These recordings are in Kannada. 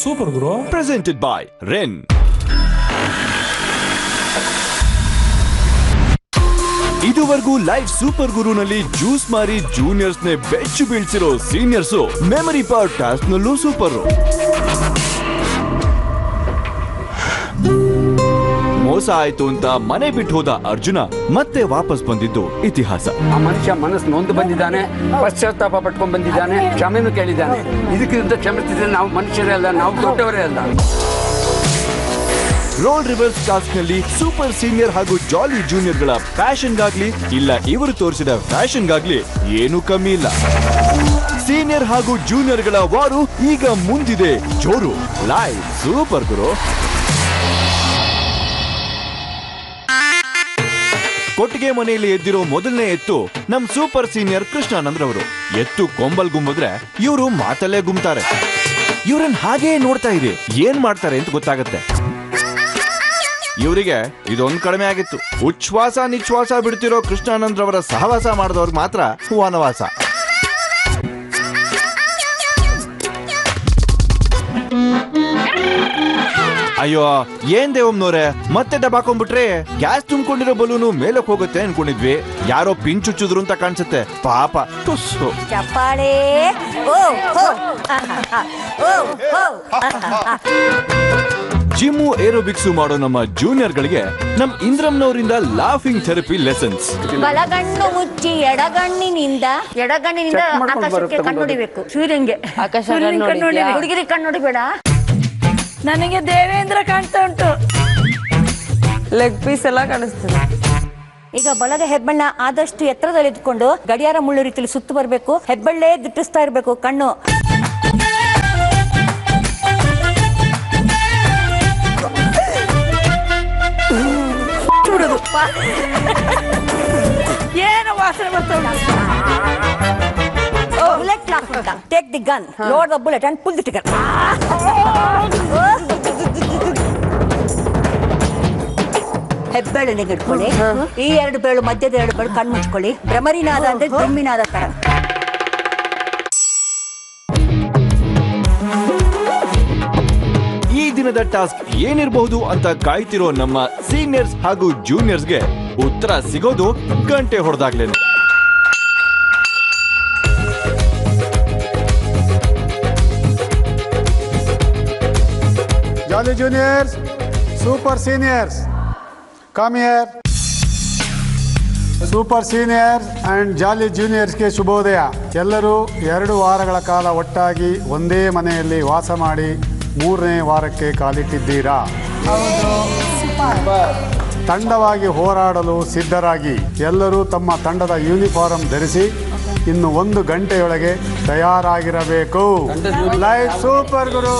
Super Guru. Presented by Ren. ಇದುವರೆಗೂ ಲೈವ್ ಸೂಪರ್ ಗುರುನಲ್ಲಿ ಜ್ಯೂಸ್ ಮಾರಿ ಜೂನಿಯರ್ಸ್ ನೇ ಬೆಚ್ಚು ಬೀಳ್ಸಿರೋ ಸೀನಿಯರ್ಸ್ ಮೆಮರಿ ಪವರ್ ಟಾಸ್ಕ್ ನಲ್ಲೂ ಸೂಪರ್. ಮೋಸ ಆಯ್ತು ಅಂತ ಮನೆ ಬಿಟ್ಟು ಹೋದ ಅರ್ಜುನ ಮತ್ತೆ ವಾಪಸ್ ಬಂದಿದ್ದು ಇತಿಹಾಸ. ಆ ಮನುಷ್ಯ ಮನಸ್ಸು ನೊಂದು ಬಂದಿದ್ದಾನೆ, ಪಶ್ಚಾತ್ತಾಪ ಪಟ್ಕೊಂಡ್ ಬಂದಿದ್ದಾನೆ, ಕ್ಷಮೆನೂ ಕೇಳಿದ್ದಾನೆ. ಇದಕ್ಕಿಂತ ಕ್ಷಮಿಸಿದ್ರೆ ನಾವು ಮನುಷ್ಯರೇ ಅಲ್ಲ, ನಾವು ದೊಡ್ಡವರೇ ಅಲ್ಲ. ರೋಲ್ ರಿವರ್ಸ್ ಟಾಸ್ಕ್ ನಲ್ಲಿ ಸೂಪರ್ ಸೀನಿಯರ್ ಹಾಗೂ ಜಾಲಿ ಜೂನಿಯರ್ ಗಳ ಫ್ಯಾಷನ್ಗಾಗ್ಲಿ ಇಲ್ಲ ಇವರು ತೋರಿಸಿದ ಫ್ಯಾಷನ್ಗಾಗ್ಲಿ ಏನು ಕಮ್ಮಿ ಇಲ್ಲ. ಸೀನಿಯರ್ ಹಾಗೂ ಜೂನಿಯರ್ ಗಳ ವಾರು ಈಗ ಮುಂದಿದೆ ಜೋರು. ಲೈವ್ ಸೂಪರ್ ಗುರು. ಕೊಟ್ಟಿಗೆ ಮನೆಯಲ್ಲಿ ಎದ್ದಿರೋ ಮೊದಲನೇ ಎತ್ತು ನಮ್ ಸೂಪರ್ ಸೀನಿಯರ್ ಕೃಷ್ಣಾನಂದ್ರವರು. ಎತ್ತು ಕೊಂಬಲ್ ಗುಂಬಿದ್ರೆ ಇವರು ಮಾತಲ್ಲೇ ಗುಮ್ತಾರೆ. ಇವ್ರನ್ನ ಹಾಗೇ ನೋಡ್ತಾ ಇದೆ, ಏನ್ ಮಾಡ್ತಾರೆ ಅಂತ ಗೊತ್ತಾಗತ್ತೆ. ಇವರಿಗೆ ಇದೊಂದು ಕಡಿಮೆ ಆಗಿತ್ತು. ಉಚ್ಛ್ವಾಸ ನಿಶ್ವಾಸ ಬಿಡ್ತಿರೋ ಕೃಷ್ಣಾನಂದ್ರವರ ಸಹವಾಸ ಮಾಡಿದವ್ರಿಗೆ ಮಾತ್ರ ವನವಾಸ. ಅಯ್ಯೋ ಏನ್ ದೇವಮ್ನವ್ರೆ, ಮತ್ತೆ ಡಬಾಕೊಂಡ್ಬಿಟ್ರೆ ಗ್ಯಾಸ್ ತುಂಬಿಕೊಂಡಿರೋ ಬಲೂನು ಮೇಲಕ್ ಹೋಗುತ್ತೆ ಅನ್ಕೊಂಡಿದ್ವಿ. ಯಾರೋ ಪಿಂಚ್ ಚುಚ್ಚಿದ್ರು ಅಂತ ಕಾಣಿಸುತ್ತೆ. ಪಾಪ ತುಸ್ಸು. ಚಪ್ಪಾಳೆ. ಜಿಮ್ಮು ಏರೋಬಿಕ್ಸು ಮಾಡೋ ನಮ್ಮ ಜೂನಿಯರ್ ಗಳಿಗೆ ನಮ್ ಇಂದ್ರಮ್ನವರಿಂದ ಲಾಫಿಂಗ್ ಥೆರಪಿ ಲೆಸನ್ಸ್. ಬಲಗಣ್ಣು ಮುಚ್ಚಿ ಎಡಗಣ್ಣಿನಿಂದ ಆಕಾಶಕ್ಕೆ ಕಣ್ಣುಡಿಬೇಕು. ಸೂರ್ಯಂಗೆ ಹುಡುಗಿರಿಗೆ ಕಣ್ಣುಡಿಬೇಡ. ನನಗೆ ದೇವೇಂದ್ರ ಕಾಣ್ತಾ ಉಂಟು. ಲೆಗ್ ಪೀಸ್ ಎಲ್ಲ ಕಾಣಿಸ್ತದೆ. ಈಗ ಬಲದ ಹೆಬ್ಬಣ್ಣ ಆದಷ್ಟು ಎತ್ತರದಲ್ಲಿ ಇದ್ಕೊಂಡು ಗಡಿಯಾರ ಮುಳ್ಳು ರೀತಿಯಲ್ಲಿ ಸುತ್ತು ಬರಬೇಕು. ಹೆಬ್ಬಳ್ಳೆ ದಿಟ್ಟಿಸ್ತಾ ಇರಬೇಕು. ಕಣ್ಣು ಚೂಡದು. ಏನು ವಾಸನೆ ಬರ್ತದೆ. ಬುಲೆಟ್ ಲಾಕ್ ಅಂತ. Take the gun, load the bullet and pull the trigger. ಹೆಬ್ಬೆರಳಿಗೆ ಇಟ್ಕೊಳ್ಳಿ. ಈ ಎರಡು ಬೆರಳು, ಮಧ್ಯದ ಎರಡು ಬೆರಳು ಕಣ್ಣು ಮುಚ್ಕೊಳ್ಳಿ. ಭ್ರಮರಿನಾದ ಅಂದ್ರೆ ದುಮ್ಮಿನಾದ ತರ. ಈ ದಿನದ ಟಾಸ್ಕ್ ಏನಿರಬಹುದು ಅಂತ ಕಾಯ್ತಿರೋ ನಮ್ಮ ಸೀನಿಯರ್ಸ್ ಹಾಗೂ ಜೂನಿಯರ್ಸ್ಗೆ ಉತ್ತರ ಸಿಗೋದು ಗಂಟೆ ಹೊಡೆದಾಗ್ಲೇನೆ. Jolly juniors, super seniors, come here. Super seniors and jolly ಜೂನಿಯರ್ಸ್ಗೆ ಶುಭೋದಯ. ಎಲ್ಲರೂ 2 ವಾರಗಳ ಕಾಲ ಒಟ್ಟಾಗಿ ಒಂದೇ ಮನೆಯಲ್ಲಿ ವಾಸ ಮಾಡಿ 3ನೇ ವಾರಕ್ಕೆ ಕಾಲಿಟ್ಟಿದ್ದೀರಾ. ತಂಡವಾಗಿ ಹೋರಾಡಲು ಸಿದ್ಧರಾಗಿ ಎಲ್ಲರೂ ತಮ್ಮ ತಂಡದ ಯೂನಿಫಾರ್ಮ್ ಧರಿಸಿ ಇನ್ನು 1 ಗಂಟೆಯೊಳಗೆ ತಯಾರಾಗಿರಬೇಕು. Live super Guru.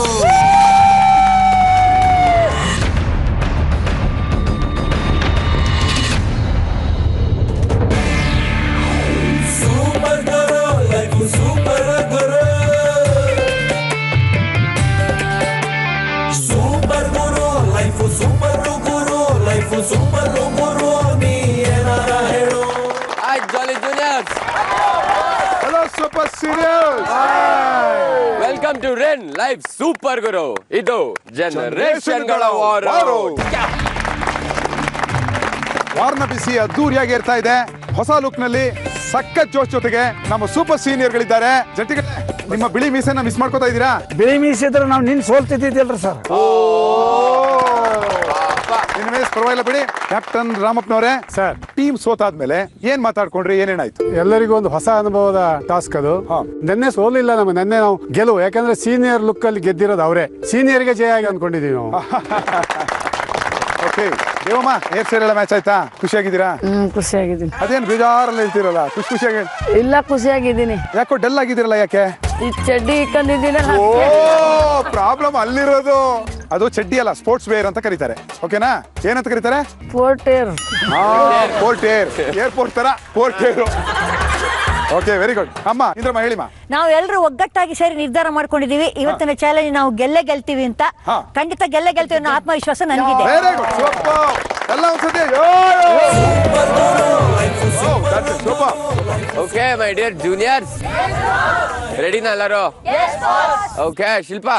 Welcome to Ren live super Guru. ಇದು ಜನರೇಷನ್ ಗಳ ವಾರ್ನ ಬಿಸಿ ಅದ್ದೂರಿಯಾಗಿ ಇರ್ತಾ ಇದೆ. ಹೊಸ ಲುಕ್ ನಲ್ಲಿ ಸಖತ್ ಜೋಶ್ ಜೊತೆಗೆ ನಮ್ಮ ಸೂಪರ್ ಸೀನಿಯರ್ ಗಳಿದ್ದಾರೆ. ಜೊತೆಗೆ ನಿಮ್ಮ ಬಿಳಿ ಮೀಸೆನ ಮಿಸ್ ಮಾಡ್ಕೋತಾ ಇದ್ದೀರಾ? ಬಿಳಿ ಮೀಸೆ ಇದ್ರೆ ನಾವು ನಿನ್ ಸೋಲ್ತಿದ್ದಿಲ್ರಿ ಸರ್. ಪರವಾಗಿಲ್ಲ ಬಿಡಿ. ಕ್ಯಾಪ್ಟನ್ ರಾಮಪ್ಪನವರೇ, ಸರ್ ಟೀಮ್ ಸೋತಾದ್ಮೇಲೆ ಏನ್ ಮಾತಾಡ್ಕೊಂಡ್ರಿ, ಏನೇನಾಯ್ತು? ಎಲ್ಲರಿಗೂ ಒಂದು ಹೊಸ ಅನುಭವದ ಟಾಸ್ಕ್ ಅದು. ನೆನ್ನೆ ಸೋಲಿಲ್ಲ ನಮಗೆ, ನೆನ್ನೆ ನಾವು ಗೆಲುವು. ಯಾಕಂದ್ರೆ ಸೀನಿಯರ್ ಲುಕ್ ಅಲ್ಲಿ ಗೆದ್ದಿರೋದು ಅವರೇ. ಸೀನಿಯರ್ಗೆ ಜಯ ಆಗಿ ಅನ್ಕೊಂಡಿದೀವಿ ನಾವು. ಓಕೆ ದೇವಮ್ಮ, ಏರ್ ಸೇರೆಲ್ಲ ಮ್ಯಾಚ್ ಆಯ್ತಾ? ಖುಷಿಯಾಗಿದ್ದೀರಾ? ಖುಷಿಯಾಗಿದ್ದೀನಿ. ಅದೇನ್ ಬೇಜಾರಲ್ಲ ಹೇಳ್ತೀರಲ್ಲ, ಖುಷಿಯಾಗಿ? ಇಲ್ಲ, ಖುಷಿಯಾಗಿದ್ದೀನಿ. ಯಾಕೋ ಡಲ್ ಆಗಿದ್ದೀರಲ್ಲ, ಯಾಕೆ? ಈ ಚಡ್ಡಿ ಇಕ್ಕಂದಿದ್ದೀನಿ. ಓ, ಪ್ರಾಬ್ಲಮ್ ಅಲ್ಲಿರೋದು. ಅದು ಚಡ್ಡಿ ಅಲ್ಲ, ಸ್ಪೋರ್ಟ್ಸ್ ವೇರ್ ಅಂತ ಕರೀತಾರೆ. ಓಕೆನಾ? ಏನಂತ ಕರೀತಾರೆ? ಪೋರ್ಟೇರ್. ಪೋರ್ಟೇರ್, ಏರ್ಪೋರ್ಟ್ ತರ ಪೋರ್ಟೇರು. Okay, very good. ಅಮ್ಮ ಇಂದ್ರಮ್ಮ ಹೇಳಿಮ್ಮ. ನಾವು ಎಲ್ಲರೂ ಒಗ್ಗಟ್ಟಾಗಿ ಸೇರಿ ನಿರ್ಧಾರ ಮಾಡ್ಕೊಂಡಿದೀವಿ ಇವತ್ತಿನ ಚಾಲೆಂಜ್ ನಾವು ಗೆಲ್ತೀವಿ ಅಂತ. ಖಂಡಿತ ಗೆಲ್ತೀವಿ ಅನ್ನೋ ಆತ್ಮವಿಶ್ವಾಸ ನನಗಿದೆ. Very good, super. ಎಲ್ಲ ಒಂದ್ಸತಿ super. Okay my dear juniors, ರೆಡಿನಾ ಎಲ್ಲರೂ? ಓಕೆ ಶಿಲ್ಪಾ,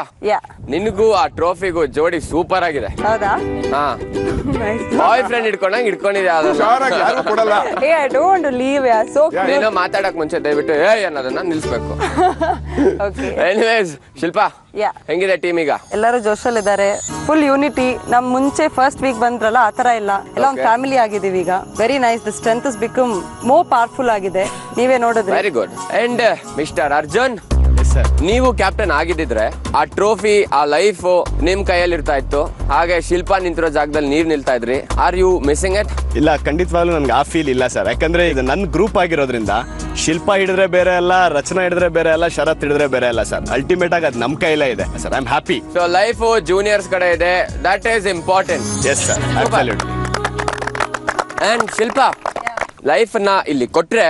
ನಿನಗೂ ಆ ಟ್ರೋಫಿಗೂ ಜೋಡಿ ಸೂಪರ್ ಆಗಿದೆ. ಹೌದಾ? ಹಾ, ಬಾಯ್ ಫ್ರೆಂಡ್ ಇಟ್ಕೊಂಡಂಗ್ ಇಟ್ಕೊಂಡಿದ್ಯಾ? ಯಾರು ಕೊಡಲ್ಲ. I don't want to leave. Yeah, so cute. ನೀನು ಮಾತಾಡಕ್ ಮುಂಚೆ ದಯವಿಟ್ಟು ಅನ್ನೋದನ್ನ ನಿಲ್ಸ್ಬೇಕು. Okay. Anyways Shilpa, Yeah. ಹೆಂಗಿದೆ ಟೀಮ್ ಈಗ? ಎಲ್ಲರೂ ಜೋಶಲ್ಲಿದ್ದಾರೆ, ಫುಲ್ ಯೂನಿಟಿ. ನಮ್ ಮುಂಚೆ ಫಸ್ಟ್ ವೀಕ್ ಬಂದ್ರಲ್ಲ ಆ ತರ ಇಲ್ಲ, ಎಲ್ಲ ಒಂದು ಫ್ಯಾಮಿಲಿ ಆಗಿದೀವಿ ಈಗ. Very nice. The strength is become more powerful ಆಗಿದೆ, ನೀವೇ ನೋಡಿದ್ರಿ. Very good. And mister Arjun, ನೀವು ಕ್ಯಾಪ್ಟನ್ ಆಗಿದ್ದಿದ್ರೆ ಆ ಟ್ರೋಫಿ, ಆ ಲೈಫ್ ನಿಮ್ ಕೈಯಲ್ಲಿ ಇರ್ತಾ ಇತ್ತು. ಹಾಗೆ ಶಿಲ್ಪಾ ನಿಂತಿರೋ ಜಾಗದಲ್ಲಿ ನೀರ್ ನಿಲ್ತಾ ಇದ್ರಿ. Are you missing it? ಇಲ್ಲ, ಖಂಡಿತವಾಗ್ಲೂ ನನ್ಗೆ ಆ ಫೀಲ್ ಇಲ್ಲ ಸರ್. ಯಾಕಂದ್ರೆ ಇದು ನನ್ನ ಗ್ರೂಪ್ ಆಗಿರೋದ್ರಿಂದ ಶಿಲ್ಪಾ ಹಿಡಿದ್ರೆ ಬೇರೆ ಅಲ್ಲ, ರಚನಾ ಹಿಡಿದ್ರೆ ಬೇರೆ ಅಲ್ಲ, ಶರತ್ ಹಿಡಿದ್ರೆ ಬೇರೆ ಅಲ್ಲ ಸರ್. ಅಲ್ಟಿಮೇಟ್ ಆಗಿ ಅದು ನಮ್ ಕೈಲೇ ಇದೆ sir. I am happy. So life juniors ಕಡೆ ಇದೆ, that is important. Yes sir, absolutely. And Shilpa, life ನ ಇಲ್ಲಿ ಕೊಟ್ರೆ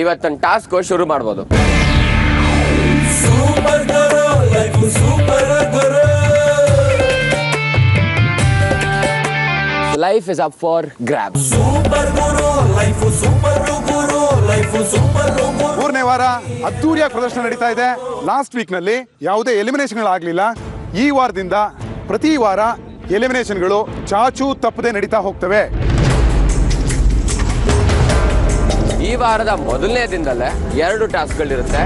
ಇವತ್ತೊಂದು ಟಾಸ್ಕ್ ಶುರು ಮಾಡ್ಬೋದು. Life is up for grabs. ಮೂರನೇ ವಾರ ಅದ್ದೂರಿಯಾಗಿ ಪ್ರದರ್ಶನ ನಡೀತಾ ಇದೆ. ಲಾಸ್ಟ್ ವೀಕ್ ನಲ್ಲಿ ಯಾವುದೇ ಎಲಿಮಿನೇಷನ್ ಆಗ್ಲಿಲ್ಲ. ಈ ವಾರದಿಂದ ಪ್ರತಿ ವಾರ ಎಲಿಮಿನೇಷನ್ಗಳು ಚಾಚು ತಪ್ಪದೆ ನಡೀತಾ ಹೋಗ್ತವೆ. ಈ ವಾರದ ಮೊದಲನೇ ದಿನದಲ್ಲೇ 2 ಟಾಸ್ಕ್ಗಳಿರುತ್ತೆ,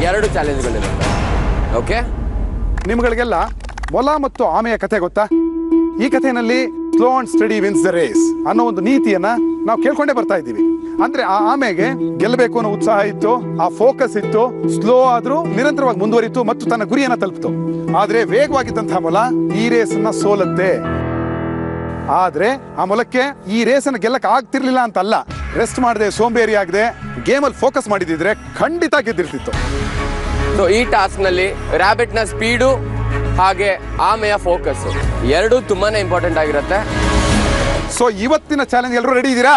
2 ಚಾಲೆಂಜ್ಗಳಿರುತ್ತೆ. ಓಕೆ, ನಿಮ್ಗಳಿಗೆಲ್ಲ ಮೊಲ ಮತ್ತು ಆಮೆಯ ಕಥೆ ಗೊತ್ತಾ? ಈ ಕಥೆನಲ್ಲಿ slow and steady wins the race ಅನ್ನೋ ಒಂದು ನೀತಿಯನ್ನ ನಾವು ಕೇಳ್ಕೊಂಡೇ ಬರ್ತಾ ಇದ್ದೀವಿ. ಅಂದ್ರೆ ಆ ಆಮೆಗೆ ಗೆಲ್ಲಬೇಕು ಅನ್ನೋ ಉತ್ಸಾಹ ಇತ್ತು, ಆ ಫೋಕಸ್ ಇತ್ತು, ಸ್ಲೋ ಆದ್ರೂ ನಿರಂತರವಾಗಿ ಮುಂದುವರಿತು ಮತ್ತು ತನ್ನ ಗುರಿಯನ್ನ ತಲುಪಿತು. ಆದ್ರೆ ವೇಗವಾಗಿದ್ದಂತಹ ಮೊಲ ಈ ರೇಸ್ ಅನ್ನ ಸೋಲುತ್ತೆ. ಆದ್ರೆ ಆ ಮೊಲಕ್ಕೆ ಈ ರೇಸ್ ಅನ್ನ ಗೆಲ್ಲಕ್ ಆಗ್ತಿರ್ಲಿಲ್ಲ ಅಂತಲ್ಲ, ರೆಸ್ಟ್ ಮಾಡದೆ ಸೋಂಬೇರಿ ಆಗದೆ ಗೇಮಲ್ಲಿ ಫೋಕಸ್ ಮಾಡಿದಿದ್ರೆ ಖಂಡಿತ ಗೆದ್ದಿರ್ತಿತ್ತು. ಸೊ ಈ ಟಾಸ್ಕ್ ನಲ್ಲಿ ರ್ಯಾಬಿಟ್ ನ ಸ್ಪೀಡು ಹಾಗೆ ಆಮೆಯ ಫೋಕಸ್ 2 ತುಂಬಾನೇ ಇಂಪಾರ್ಟೆಂಟ್ ಆಗಿರುತ್ತೆ. ಸೊ ಇವತ್ತಿನ ಚಾಲೆಂಜ್ ಎಲ್ಲರೂ ರೆಡಿ ಇದ್ದೀರಾ?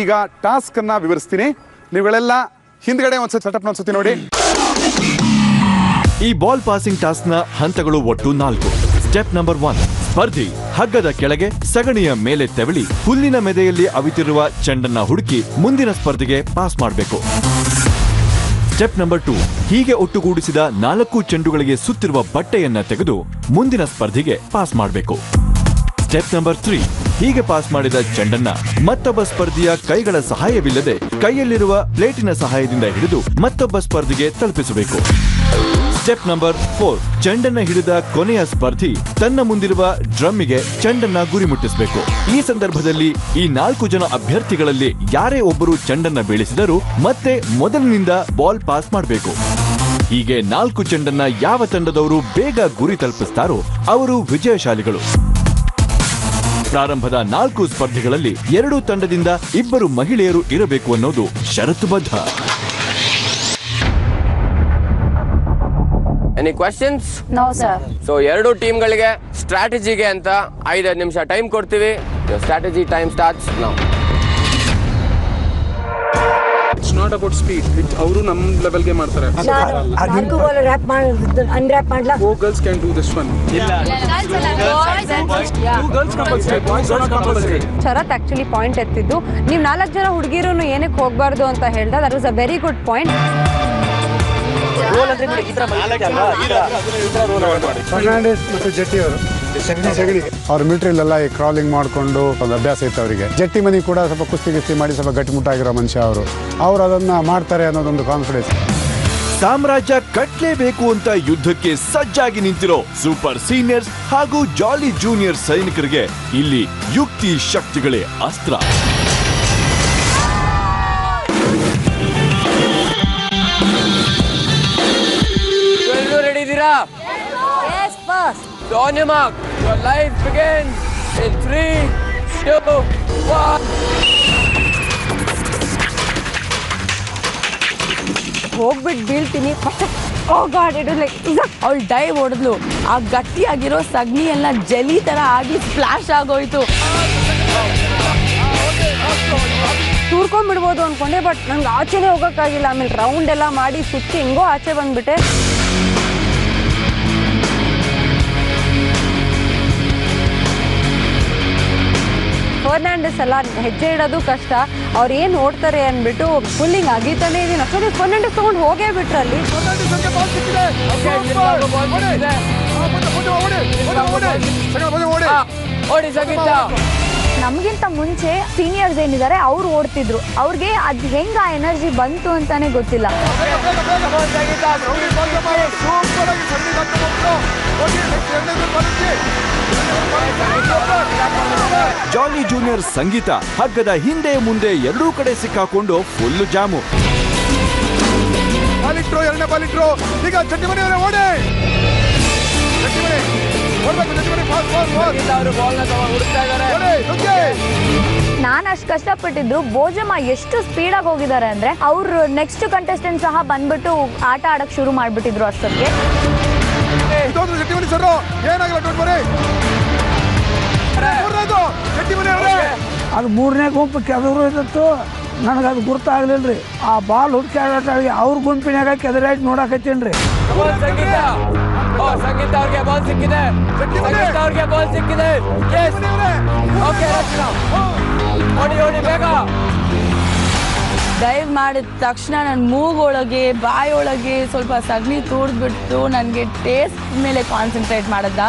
ಈಗ ಟಾಸ್ಕ್ ಅನ್ನ ವಿವರಿಸ್ತೀನಿ, ನೀವುಗಳೆಲ್ಲ ಹಿಂದ್ಗಡೆ ಒಂದ್ಸತಿ ಸೆಟಪ್ ಒಂದ್ಸತಿ ನೋಡಿ. ಈ ಬಾಲ್ ಪಾಸಿಂಗ್ ಟಾಸ್ಕ್ ನ ಹಂತಗಳು ಒಟ್ಟು 4. ಸ್ಟೆಪ್ ನಂಬರ್ 1, ಸ್ಪರ್ಧಿ ಹಗ್ಗದ ಕೆಳಗೆ ಸಗಣಿಯ ಮೇಲೆ ತೆವಳಿ ಹುಲ್ಲಿನ ಮೆದೆಯಲ್ಲಿ ಅವಿತಿರುವ ಚೆಂಡನ್ನ ಹುಡುಕಿ ಮುಂದಿನ ಸ್ಪರ್ಧೆಗೆ ಪಾಸ್ ಮಾಡಬೇಕು. ಸ್ಟೆಪ್ ನಂಬರ್ 2, ಹೀಗೆ ಒಟ್ಟುಗೂಡಿಸಿದ 4 ಚೆಂಡುಗಳಿಗೆ ಸುತ್ತಿರುವ ಬಟ್ಟೆಯನ್ನ ತೆಗೆದು ಮುಂದಿನ ಸ್ಪರ್ಧೆಗೆ ಪಾಸ್ ಮಾಡಬೇಕು. ಸ್ಟೆಪ್ ನಂಬರ್ 3, ಹೀಗೆ ಪಾಸ್ ಮಾಡಿದ ಚೆಂಡನ್ನ ಮತ್ತೊಬ್ಬ ಸ್ಪರ್ಧಿಯ ಕೈಗಳ ಸಹಾಯವಿಲ್ಲದೆ ಕೈಯಲ್ಲಿರುವ ಪ್ಲೇಟಿನ ಸಹಾಯದಿಂದ ಹಿಡಿದು ಮತ್ತೊಬ್ಬ ಸ್ಪರ್ಧಿಗೆ ತಲುಪಿಸಬೇಕು. ಸ್ಟೆಪ್ ನಂಬರ್ 4, ಚೆಂಡನ್ನ ಹಿಡಿದ ಕೊನೆಯ ಸ್ಪರ್ಧಿ ತನ್ನ ಮುಂದಿರುವ ಡ್ರಮ್ಮಿಗೆ ಚೆಂಡನ್ನ ಗುರಿ ಮುಟ್ಟಿಸಬೇಕು. ಈ ಸಂದರ್ಭದಲ್ಲಿ ಈ 4 ಜನ ಅಭ್ಯರ್ಥಿಗಳಲ್ಲಿ ಯಾರೇ ಒಬ್ಬರು ಚೆಂಡನ್ನ ಬೀಳಿಸಿದರೂ ಮತ್ತೆ ಮೊದಲಿನಿಂದ ಬಾಲ್ ಪಾಸ್ ಮಾಡಬೇಕು. ಹೀಗೆ 4 ಚೆಂಡನ್ನ ಯಾವ ತಂಡದವರು ಬೇಗ ಗುರಿ ತಲುಪಿಸ್ತಾರೋ ಅವರು ವಿಜಯಶಾಲಿಗಳು. ಪ್ರಾರಂಭದ 4 ಸ್ಪರ್ಧೆಗಳಲ್ಲಿ 2 ತಂಡದಿಂದ 2 ಮಹಿಳೆಯರು ಇರಬೇಕು ಅನ್ನೋದು ಷರತ್ತುಬದ್ಧ. Any questions? No sir. So 2 ಟೀಮ್ಗಳಿಗೆ ಸ್ಟ್ರಾಟಜಿಗೆ ಅಂತ 5 ನಿಮಿಷ ಟೈಮ್ ಕೊಡ್ತೀವಿ. Strategy time starts now. It's not about speed, ಅವರು ನಮ್ಮ ಲೆವೆಲ್ಗೆ ಮಾಡ್ತಾರೆ. Girls can do this one. Sharath actually point ಎತ್ತಿದ್ದು, ನೀವು 4 ಜನ ಹುಡುಗಿರು ಏನಕ್ಕೆ ಹೋಗ್ಬಾರ್ದು ಅಂತ ಹೇಳ್ದ. That was a very good point. Fernandes ಮತ್ತು ಜಟ್ಟಿ ಅವರು ಅವ್ರ ಮಿಲಿಟರಿಲೆಲ್ಲ ಈ ಕ್ರಾಲಿಂಗ್ ಮಾಡಿಕೊಂಡು ಒಂದು ಅಭ್ಯಾಸ ಇತ್ತು ಅವರಿಗೆ. ಜಟ್ಟಿ ಮನಿ ಕೂಡ ಸ್ವಲ್ಪ ಕುಸ್ತಿ ಮಾಡಿ ಸ್ವಲ್ಪ ಗಟ್ಟಿಮುಟ್ಟಾಗಿರೋ ಮನುಷ್ಯ ಅವರು ಅದನ್ನ ಮಾಡ್ತಾರೆ ಅನ್ನೋದೊಂದು ಕಾನ್ಫಿಡೆನ್ಸ್. ಸಾಮ್ರಾಜ್ಯ ಕಟ್ಲೇಬೇಕು ಅಂತ ಯುದ್ಧಕ್ಕೆ ಸಜ್ಜಾಗಿ ನಿಂತಿರೋ ಸೂಪರ್ ಸೀನಿಯರ್ಸ್ ಹಾಗೂ ಜಾಲಿ ಜೂನಿಯರ್ ಸೈನಿಕರಿಗೆ ಇಲ್ಲಿ ಯುಕ್ತಿ ಶಕ್ತಿಗಳೇ ಅಸ್ತ್ರ. ರೆಡಿ ಇದ್ದೀರಾ? So on your mark, your life begins in 3, 2, 1. ಹೋಗ್ಬಿಟ್ಟು ಬೀಳ್ತೀನಿ. ಓ ಗಾಡ್, ಇಟ್ ಲೈಕ್ ಅವಳು ಡೈ ಹೊಡೆದ್ಲು. ಆ ಗಟ್ಟಿಯಾಗಿರೋ ಸಗಣಿ ಎಲ್ಲ ಜಲಿ ತರ ಆಗಿ ಸ್ಪ್ಲಾಶ್ ಆಗೋಯ್ತು. ತೂರ್ಕೊಂಡ್ಬಿಡ್ಬೋದು ಅನ್ಕೊಂಡೆ, ಬಟ್ ನಂಗೆ ಆಚೆನೇ ಹೋಗೋಕ್ಕಾಗಿಲ್ಲ. ಆಮೇಲೆ ರೌಂಡ್ ಎಲ್ಲ ಮಾಡಿ ಸುತ್ತಿ ಹೆಂಗೋ ಆಚೆ ಬಂದ್ಬಿಟ್ಟೆ. ಫರ್ನಾಂಡಿಸ್ ಅಲ್ಲ, ಹೆಜ್ಜೆ ಇಡೋದು ಕಷ್ಟ, ಅವ್ರು ಏನು ಓಡ್ತಾರೆ ಅಂದ್ಬಿಟ್ಟು ಫುಲ್ಲಿಂಗ್ ಅಗೀತಾನೆ ಇದೀನಿ. ಅಷ್ಟೊಂದು ಫರ್ನಾಂಡಿಸ್ ತಗೊಂಡು ಹೋಗೇ ಬಿಟ್ರಲ್ಲಿ. ನಮಗಿಂತ ಮುಂಚೆ ಸೀನಿಯರ್ಸ್ ಏನಿದ್ದಾರೆ ಅವ್ರು ಓಡ್ತಿದ್ರು, ಅವ್ರಿಗೆ ಅದು ಹೆಂಗ ಆ ಎನರ್ಜಿ ಬಂತು ಅಂತಾನೆ ಗೊತ್ತಿಲ್ಲ. ಜಾಲಿ ಜೂನಿಯರ್ ಸಂಗೀತ ಹಗ್ಗದ ಹಿಂದೆ ಮುಂದೆ ಎರಡೂ ಕಡೆ ಸಿಕ್ಕಾಕೊಂಡು ಫುಲ್ ಜಾಮು. ಎರಡನೇ ಬಾಲಿಟ್ರು ಈಗ ಚಟ್ಟಿ ಮನೆಯವರೇ ಓಡಿ. ನಾನು ಅಷ್ಟು ಕಷ್ಟಪಟ್ಟಿದ್ರು, ಭೋಜಮ್ಮ ಎಷ್ಟು ಸ್ಪೀಡಾಗಿ ಹೋಗಿದ್ದಾರೆ ಅಂದ್ರೆ ಅವ್ರು ನೆಕ್ಸ್ಟ್ ಕಂಟೆಸ್ಟೆಂಟ್ ಸಹ ಬಂದ್ಬಿಟ್ಟು ಆಟ ಆಡಕ್ ಶುರು ಮಾಡ್ಬಿಟ್ಟಿದ್ರು ಅಷ್ಟೊತ್ತಿಗೆ. ಅದು ಮೂರನೇ ಗುಂಪು ಕೆದರು ಇತ್ತು, ನನಗದು ಗುರ್ತಾಗ್ಲಿಲ್ರಿ. ಆ ಬಾಲ್ ಹುಡುಕಿ ಆಡೋಟಾಗಿ ಅವ್ರ ಗುಂಪಿನಾಗ ಕೆದರಾಗಿ ನೋಡಕತ್ತೀನ್ರಿ. ಸಂಗೀತ ಅವ್ರಿಗೆ ಬಾಲ್ ಸಿಕ್ಕಿದೆ, ಸಂಗೀತ ಅವ್ರಿಗೆ ಬಾಲ್ ಸಿಕ್ಕಿದೆ. ಓಡಿ ಓಡಿ ಬೇಗ. ಡೈವ್ ಮಾಡಿದ ತಕ್ಷಣ ನನ್ನ ಮೂಗೊಳಗೆ ಬಾಯೊಳಗೆ ಸ್ವಲ್ಪ ಸಗಣಿ ತೂರ್ದ್ಬಿಟ್ಟು ನನಗೆ ಟೇಸ್ಟ್ ಮೇಲೆ ಕಾನ್ಸಂಟ್ರೇಟ್ ಮಾಡದ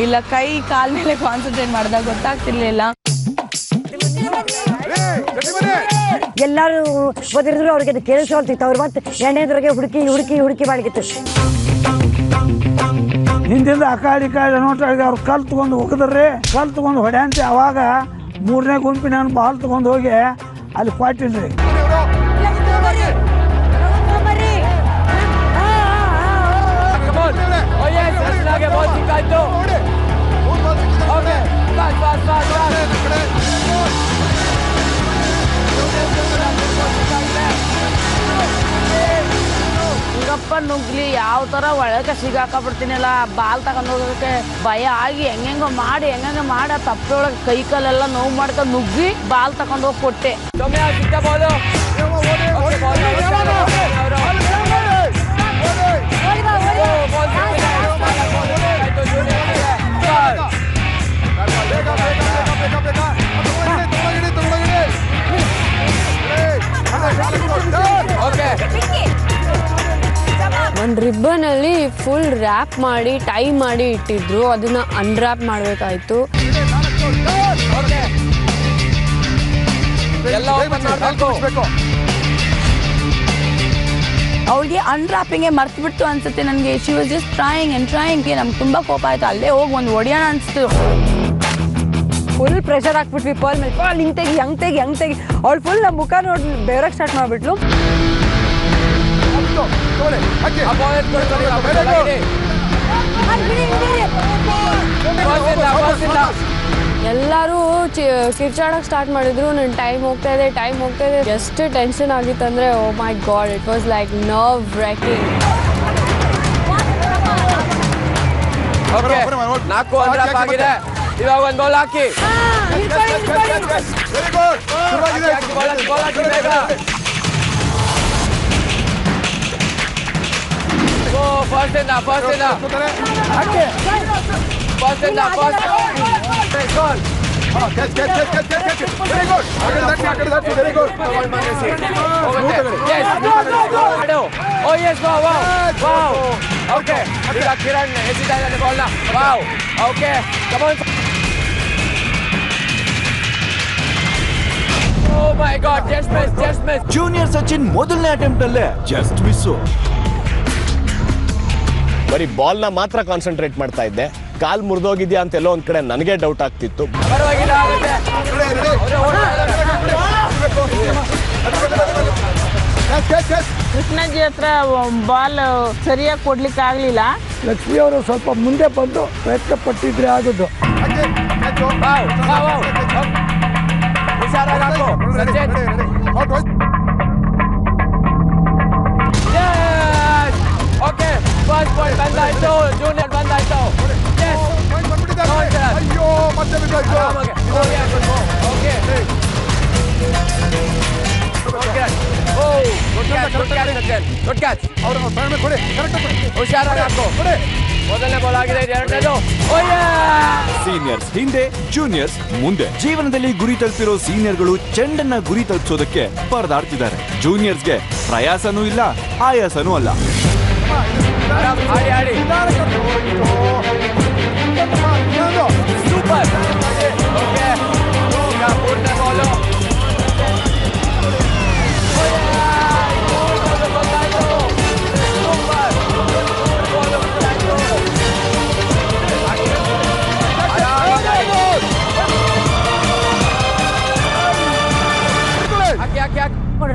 ಇಲ್ಲ ಕೈ ಕಾಲ್ ಮೇಲೆ ಕಾನ್ಸಂಟ್ರೇಟ್ ಮಾಡದ ಗೊತ್ತಾಗ್ತಿರ್ಲಿಲ್ಲ. ಎಲ್ಲರೂ ಓದಿರಿದ್ರು ಅವ್ರಿಗೆ ಅದು ಕೇಳಿಸ್ಕೊಳ್ತಿತ್ತು. ಅವ್ರು ಮತ್ತೆ ಎಣ್ಣೆದ್ರಿಗೆ ಹುಡುಕಿ ಹುಡುಕಿ ಹುಡುಕಿ ಮಾಡಿತ್ತು. ಹಿಂದಿಂದ ಆ ಕಾಡಿ ನೋಟಾಗಿ ಅವ್ರು ಕಲ್ ತಗೊಂಡು ಹೋಗಿದ್ರಿ, ಕಲ್ ತಗೊಂಡು ಹೊಡ್ಯಾಂತಿ. ಅವಾಗ ಮೂರನೇ ಗುಂಪಿನ ಬಾಲ್ ತಗೊಂಡು ಹೋಗಿ ಅಲ್ಲಿ ಕೊಟ್ಟಿನ್ರಿ. ಹಿಂಗಪ್ಪ ನುಗ್ಲಿ ಯಾವ ತರ ಒಳಗೆ ಸಿಗಾಕಬಿಡ್ತೀನಲ್ಲ, ಬಾಲ್ ತಗೊಂಡು ಹೋಗೋಕೆ ಭಯ ಆಗಿ ಹೆಂಗೋ ಮಾಡಿ ತಪ್ಪೊಳಗೆ ಕೈ ಕಾಲೆಲ್ಲ ನೋವು ಮಾಡ್ಕೊಂಡು ನುಗ್ಗಿ ಬಾಲ್ ತಗೊಂಡು ಹೋಗಿ ಕೊಟ್ಟೆ. ಒಂದು ರಿಬ್ಬನಲ್ಲಿ ಫುಲ್ ರ್ಯಾಪ್ ಮಾಡಿ ಟೈ ಮಾಡಿ ಇಟ್ಟಿದ್ರು, ಅದನ್ನ ಅನ್ರ್ಯಾಪ್ ಮಾಡಬೇಕಾಯ್ತು. ಅವಳಿಗೆ ಅನ್ರಾಪಿಂಗೇ ಮರ್ತು ಬಿಡ್ತು ಅನ್ಸುತ್ತೆ ನನಗೆ. ಶಿ ವಾಸ್ ಜಸ್ಟ್ ಟ್ರೈಯಿಂಗ್ ನಮ್ಗೆ ತುಂಬಾ ಕೋಪ ಆಯ್ತು. ಅಲ್ಲೇ ಹೋಗಿ ಒಂದು ಹೊಡಿಯೋಣ ಅನ್ಸ್ತು. ಫುಲ್ ಪ್ರೆಷರ್ ಹಾಕ್ಬಿಟ್ವಿ ಪಾಲ್ ಮೇಲೆ. ಪಾಲ್ ಹಿಂಗ್ ತೆಗಿ ಅವಳು ಫುಲ್ ನಮ್ಮ ಮುಖ ನೋಡಿ ಬೇರಕ್ಕೆ ಸ್ಟಾರ್ಟ್ ಮಾಡ್ಬಿಟ್ಲು. ಎಲ್ಲರೂ ಕಿರ್ಚಾಡಕ್ಕೆ ಸ್ಟಾರ್ಟ್ ಮಾಡಿದ್ರು. ನನ್ನ ಟೈಮ್ ಹೋಗ್ತಾ ಇದೆ. ಎಷ್ಟು ಟೆನ್ಷನ್ ಆಗಿತ್ತಂದ್ರೆ, oh my God, it was like nerve breaking. 4 unwrap ಆಗಿದೆ. ಇವಾಗ ಒಂದು ಬಾಲ್ ಹಾಕಿ. ಫಸ್ಟ್ ಕಿರಣ್ ಎಸಿತಾ ಇದ್ದಾನೆ ಬಾಲ್ನ. Wow, okay, come on. Oh my God, just miss. Junior Sachin ಮೊದಲನೇ ಅಟೆಂಪ್ಟ್ ಅಲ್ಲೇ ಜಸ್ಟ್ ಮಿಸ್ಸು. ಬರೀ ಬಾಲ್ನ ಮಾತ್ರ ಕಾನ್ಸಂಟ್ರೇಟ್ ಮಾಡ್ತಾ ಇದ್ದೆ. ಕಾಲ್ ಮುರಿದೋಗಿದ್ಯಾ ಅಂತ ಎಲ್ಲೋ ಒಂದ್ ಕಡೆ ನನಗೆ ಡೌಟ್ ಆಗ್ತಿತ್ತು. ಪರವಾಗಿಲ್ಲ, ಕೃಷ್ಣಜಿ ಹತ್ರ ಬಾಲ್ ಸರಿಯಾಗಿ ಕೊಡ್ಲಿಕ್ಕೆ ಆಗ್ಲಿಲ್ಲ. ಲಕ್ಷ್ಮಿ ಅವರು ಸ್ವಲ್ಪ ಮುಂದೆ ಬಂದು ಪ್ರಯತ್ನ ಪಟ್ಟಿದ್ರೆ ಆಗೋದು. ಓಕೆ, ಫಸ್ಟ್ ಬಾಲ್ ಬಂದಾಯ್ತು, ಜೂನಿಯರ್ ಬಂದಾಯ್ತು. ಅಯ್ಯೋ, ಮತ್ತೆ ಹುಷಾರಾಗಿ ಹಾಕು. ಮೊದಲನೇ ಬಾಲ್ ಆಗಿದೆ, ಎರಡನೇದು. ಸೀನಿಯರ್ಸ್ ಹಿಂದೆ, ಜೂನಿಯರ್ಸ್ ಮುಂದೆ. ಜೀವನದಲ್ಲಿ ಗುರಿ ತಲುಪಿರೋ ಸೀನಿಯರ್ಗಳು ಚೆಂಡನ್ನ ಗುರಿ ತಲುಪಿಸೋದಕ್ಕೆ ಪರದಾಡ್ತಿದ್ದಾರೆ. ಜೂನಿಯರ್ಸ್ಗೆ ಪ್ರಯಾಸನೂ ಇಲ್ಲ, ಆಯಾಸನೂ ಅಲ್ಲ. ಸೂಪರ್.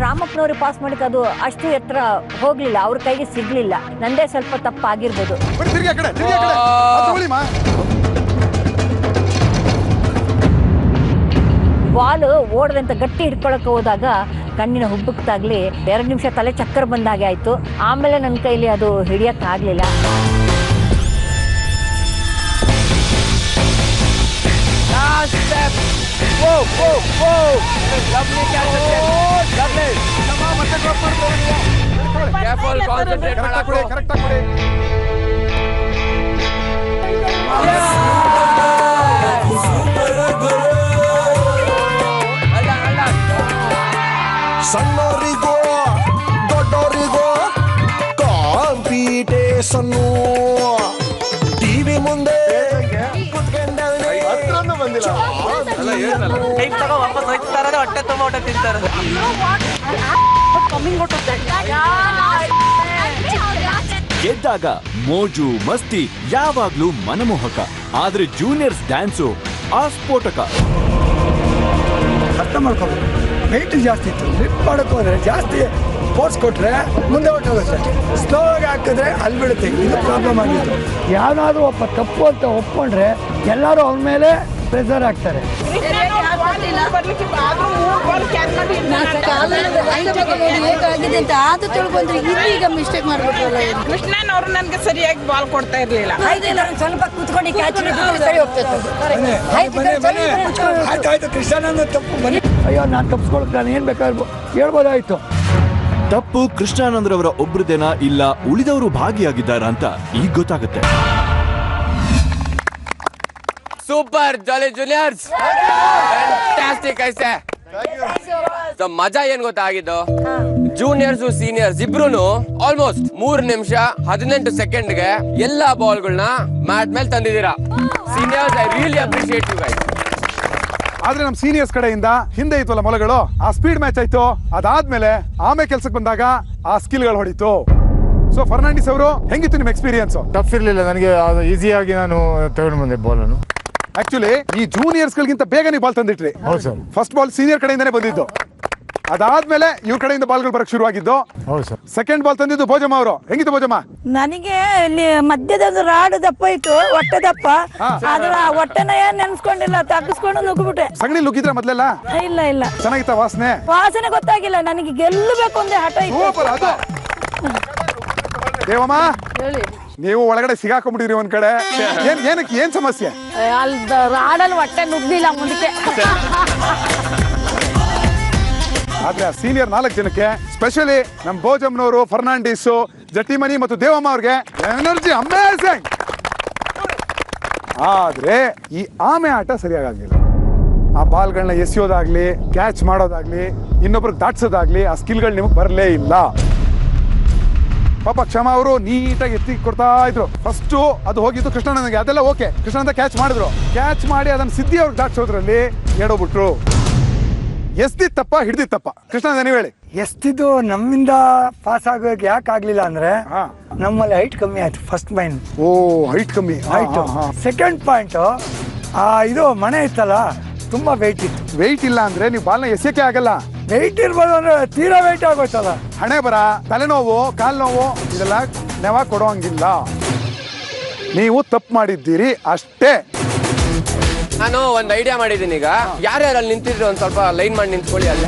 ರಾಮಪ್ಪನವ್ರು ಪಾಸ್ ಮಾಡಿಕ್ಕೆ ಅದು ಅಷ್ಟು ಎತ್ತರ ಹೋಗ್ಲಿಲ್ಲ, ಅವ್ರ ಕೈಗೆ ಸಿಗ್ಲಿಲ್ಲ. ನಂದೇ ಸ್ವಲ್ಪ ತಪ್ಪಾಗಿರ್ಬೋದು. ಬಾಲ್ ಓಡದಂತ ಗಟ್ಟಿ ಹಿಡ್ಕೊಳಕ್ ಹೋದಾಗ ಕಣ್ಣಿನ ಹುಬ್ಬಕ್ಕಾಗ್ಲಿ 2 ನಿಮಿಷ ತಲೆ ಚಕ್ಕರ್ ಬಂದಾಗೆ ಆಯ್ತು. ಆಮೇಲೆ ನನ್ನ ಕೈಲಿ ಅದು ಹಿಡಿಯಕ್ ಆಗ್ಲಿಲ್ಲ. ಸಣ್ಣವರಿಗೋ ದೊಡ್ಡವರಿಗೋ ಕಾಂಪಿಟೇಷನ್ನು. ಟಿವಿ ಮುಂದೆ ಹೊಟ್ಟೆ ತುಂಬ ಊಟ ತಿಂತಾರೆ. ಗೆದ್ದಾಗ ಮೋಜು ಮಸ್ತಿ ಯಾವಾಗ್ಲೂ ಮನಮೋಹಕ. ಆದ್ರೆ ಜೂನಿಯರ್ಸ್ ಡ್ಯಾನ್ಸು ಆಸ್ಫೋಟಕ. ಅರ್ಥ ಮಾಡ್ಕೋಬೇಕು, ವೆಯ್ಟ್ ಜಾಸ್ತಿ ಇತ್ತು. ಲಿಫ್ಟ್ ಮಾಡಕ್ಕೆ ಹೋದ್ರೆ ಜಾಸ್ತಿ ಫೋರ್ಸ್ ಕೊಟ್ರೆ ಮುಂದೆ ಹೊಟ್ಟೋಗುತ್ತೆ, ಸ್ಲೋ ಆಗಿ ಹಾಕಿದ್ರೆ ಅಲ್ಲಿ ಬಿಡುತ್ತೆ. ಇದು ಪ್ರಾಬ್ಲಮ್ ಆಗಿತ್ತು. ಯಾವ್ದಾದ್ರು ಒಬ್ಬ ತಪ್ಪು ಅಂತ ಒಪ್ಕೊಂಡ್ರೆ ಎಲ್ಲರೂ ಅವ್ರ ಮೇಲೆ ಪ್ರೆಸರ್ ಆಗ್ತಾರೆ. ಮಿಸ್ಟೇಕ್ ಮಾಡ್ಬಿಟ್ರಲ್ಲ. ಕೃಷ್ಣನವರು ನನಗೆ ಸರಿಯಾಗಿ ಬಾಲ್ ಕೊಡ್ತಾ ಇರ್ಲಿಲ್ಲ. ಸ್ವಲ್ಪ ಕೂತ್ಕೊಂಡು ಕೃಷ್ಣನ ತಪ್ಪು ಬನ್ನಿ. ಅಯ್ಯೋ, ನಾನು ತಪ್ಪಿಸ್ಕೊಳಕ್ ನಾನು ಏನ್ ಬೇಕಾದ್ರು ಹೇಳ್ಬೋದಾಯ್ತು. ತಪ್ಪು ಕೃಷ್ಣಾನಂದ್ರವರ ಒಬ್ರದೇನಾ ಇಲ್ಲ ಉಳಿದವರು ಭಾಗಿಯಾಗಿದ್ದಾರಾ ಅಂತ ಈಗ ಗೊತ್ತಾಗುತ್ತೆ. ಸೂಪರ್ ಜಾಲಿ ಜೂನಿಯರ್ಸ್, ಫ್ಯಾಂಟಾಸ್ಟಿಕ್ ಐಸೆ. ಮಜಾ ಏನ್ ಗೊತ್ತಾಗಿದ್ದು, ಜೂನಿಯರ್ಸ್ ಸೀನಿಯರ್ಸ್ ಇಬ್ರು ಆಲ್ಮೋಸ್ಟ್ 3 ನಿಮಿಷ 18 ಸೆಕೆಂಡ್ಗೆ ಎಲ್ಲಾ ಬಾಲ್ಗಳನ್ನ ಮ್ಯಾಟ್ ಮೇಲೆ ತಂದಿದ್ದೀರಾ. Seniors, I really appreciate you guys. ಆದ್ರೆ ನಮ್ ಸೀನಿಯರ್ಸ್ ಕಡೆಯಿಂದ ಹಿಂದೆ ಇತ್ತಲ್ಲ ಮೊಲಗಳು, ಆ ಸ್ಪೀಡ್ ಮ್ಯಾಚ್ ಆಯ್ತು. ಅದಾದ್ಮೇಲೆ ಆಮೇಲೆ ಕೆಲ್ಸಕ್ಕೆ ಬಂದಾಗ ಆ ಸ್ಕಿಲ್ಗಳು ಹೊಡಿತು. ಸೊ ಫರ್ನಾಂಡಿಸ್ ಅವರು, ಹೆಂಗಿತ್ತು ನಿಮ್ ಎಕ್ಸ್ಪೀರಿಯನ್ಸ್? ಟಫ್ ಇರ್ಲಿಲ್ಲ ನನಗೆ, ಈಸಿಯಾಗಿ ನಾನು ತಗೊಂಡು ಬಂದೆ ಬಾಲನ್ನು. ಆಕ್ಚುಲಿ ಈ ಜೂನಿಯರ್ಸ್ ಗಳಿಗಿಂತ ಬೇಗ ನೀವು ಬಾಲ್ ತಂದಿಟ್ರಿ. ಹೌದು ಸರ್. ಫಸ್ಟ್ ಬಾಲ್ ಸೀನಿಯರ್ ಕಡೆಯಿಂದಾನೇ ಬಂದಿದ್ದು, ಅದಾದ್ಮೇಲೆ ಇವ್ರ ಕಡೆಯಿಂದ ಬಾಲ್ಗಳು ಬರಕ್ ಶುರುವಾಗಿದ್ದು. ಹೌದು ಸರ್. ಸೆಕೆಂಡ್ ಬಾಲ್ ತಂದಿದ್ದು ಭೋಜಮ್ಮ ಅವರು. ಹೆಂಗಿತ್ತು ಭೋಜಮ್ಮ? ನನಗೆ ಇಲ್ಲಿ ಮಧ್ಯದೊಂದು ರಾಡು ದಪ್ಪ ಇತ್ತು, ಹೊಟ್ಟೆ ದಪ್ಪ. ಅದ್ರ ಹೊಟ್ಟೆನ ಏನ್ ನೆನ್ಸ್ಕೊಂಡಿಲ್ಲ, ತಗ್ಗಿಸ್ಕೊಂಡು ನುಗ್ಬಿಟ್ಟೆ. ಸಗಣಿ ಲುಗ್ಗಿದ್ರೆ ಮೊದ್ಲೆಲ್ಲ? ಇಲ್ಲ ಇಲ್ಲ. ಚೆನ್ನಾಗಿತ್ತ ವಾಸನೆ? ವಾಸನೆ ಗೊತ್ತಾಗಿಲ್ಲ, ನನಗೆ ಗೆಲ್ಲಬೇಕು ಅಂದ್ರೆ ಹಠ ಇತ್ತು. ದೇವಮ್ಮ, ನೀವು ಒಳಗಡೆ ಸಿಗಾಕೊಂಡ್ಬಿಟ್ಟಿರಿ ಒಂದ್ ಕಡೆ. ಏನಕ್ಕೆ, ಏನ್ ಸಮಸ್ಯೆ? ಅಲ್ಲಿ ರಾಡಲ್ಲಿ ಹೊಟ್ಟೆ ನುಗ್ಲಿಲ್ಲ ಮುಂದಕ್ಕೆ. ಆದ್ರೆ ಸೀನಿಯರ್ 4 ಜನಕ್ಕೆ, ಸ್ಪೆಷಲಿ ನಮ್ ಭೋಜಮ್ನವರು, ಫರ್ನಾಂಡಿಸ್, ಜಟಿಮನಿ ಮತ್ತು ದೇವಮ್ಮ ಅವ್ರಿಗೆ ಎನರ್ಜಿ ಅಮೇಜಿಂಗ್. ಆದ್ರೆ ಈ ಆಮೆ ಆಟ ಸರಿಯಾಗಿಲ್ಲ. ಆ ಬಾಲ್ಗಳನ್ನ ಎಸೆಯೋದಾಗ್ಲಿ, ಕ್ಯಾಚ್ ಮಾಡೋದಾಗ್ಲಿ, ಇನ್ನೊಬ್ರಿಗೆ ದಾಟ್ಸೋದಾಗ್ಲಿ, ಆ ಸ್ಕಿಲ್ಗಳು ನಿಮಗೆ ಬರಲೇ ಇಲ್ಲ. ಪಾಪ ಕ್ಷಮ ಅವರು ನೀಟಾಗಿ ಎತ್ತಿ ಕೊಡ್ತಾ ಇದ್ರು. ಫಸ್ಟ್ ಅದು ಹೋಗಿದ್ದು ಕೃಷ್ಣನಿಗೆ, ಅದೆಲ್ಲ ಓಕೆ. ಕೃಷ್ಣನ ಕ್ಯಾಚ್ ಮಾಡಿದ್ರು, ಕ್ಯಾಚ್ ಮಾಡಿ ಅದನ್ನ ಸಿದ್ಧಿ ಅವ್ರಿಗೆ ದಾಟ್ಸೋದ್ರಲ್ಲಿ ಎಡೋಬಿಟ್ರು. ಎಸ್ದಿತ್ತಪ್ಪ ಹಿಡ್ದಿತ್ತಪ್ಪ? ಕೃಷ್ಣ ನೀವು ಹೇಳಿ. ಎಸ್ತಿದ್ದು ನಮ್ಮಿಂದ ಪಾಸ್ ಆಗೋಕೆ ಯಾಕೆ ಆಗ್ಲಿಲ್ಲ ಅಂದ್ರೆ ನಮ್ಮಲ್ಲಿ ಹೈಟ್ ಕಮ್ಮಿ ಆಯ್ತು. First point. ಓ, ಹೈಟ್ ಕಮ್ಮಿ ಆಯ್ತು. ಸೆಕೆಂಡ್ ಪಾಯಿಂಟ್, ಇದು ಮನೆ ಇತ್ತಲ್ಲ, ತುಂಬಾ ವೆಯ್ಟ್ ಇತ್ತು. ವೆಯ್ಟ್ ಇಲ್ಲ ಅಂದ್ರೆ ನೀವು ಬಾಲ್ನ ಎಸೆಯಕ್ಕೆ ಆಗಲ್ಲ. ವೆಯ್ಟ್ ಇರ್ಬೋದು ಅಂದ್ರೆ ತೀರಾ ವೆಯ್ಟ್ ಆಗೋಯ್ತಲ್ಲ. ಹಣೆ ಬರ, ತಲೆನೋವು, ಕಾಲ್ ನೋವು ಇದೆಲ್ಲ ನೆವ ಕೊಡೋಂಗಿಲ್ಲ. ನೀವು ತಪ್ಪು ಮಾಡಿದ್ದೀರಿ ಅಷ್ಟೇ. ನಾನು ಒಂದ್ ಐಡಿಯಾ ಮಾಡಿದ್ದೀನಿ. ಈಗ ಯಾರ್ಯಾರು ಅಲ್ಲಿ ನಿಂತಿದ್ರು ಒಂದ್ ಸ್ವಲ್ಪ ಲೈನ್ ಮಾಡಿ ನಿಂತ್ಕೊಳ್ಳಿ ಅಲ್ಲೇ.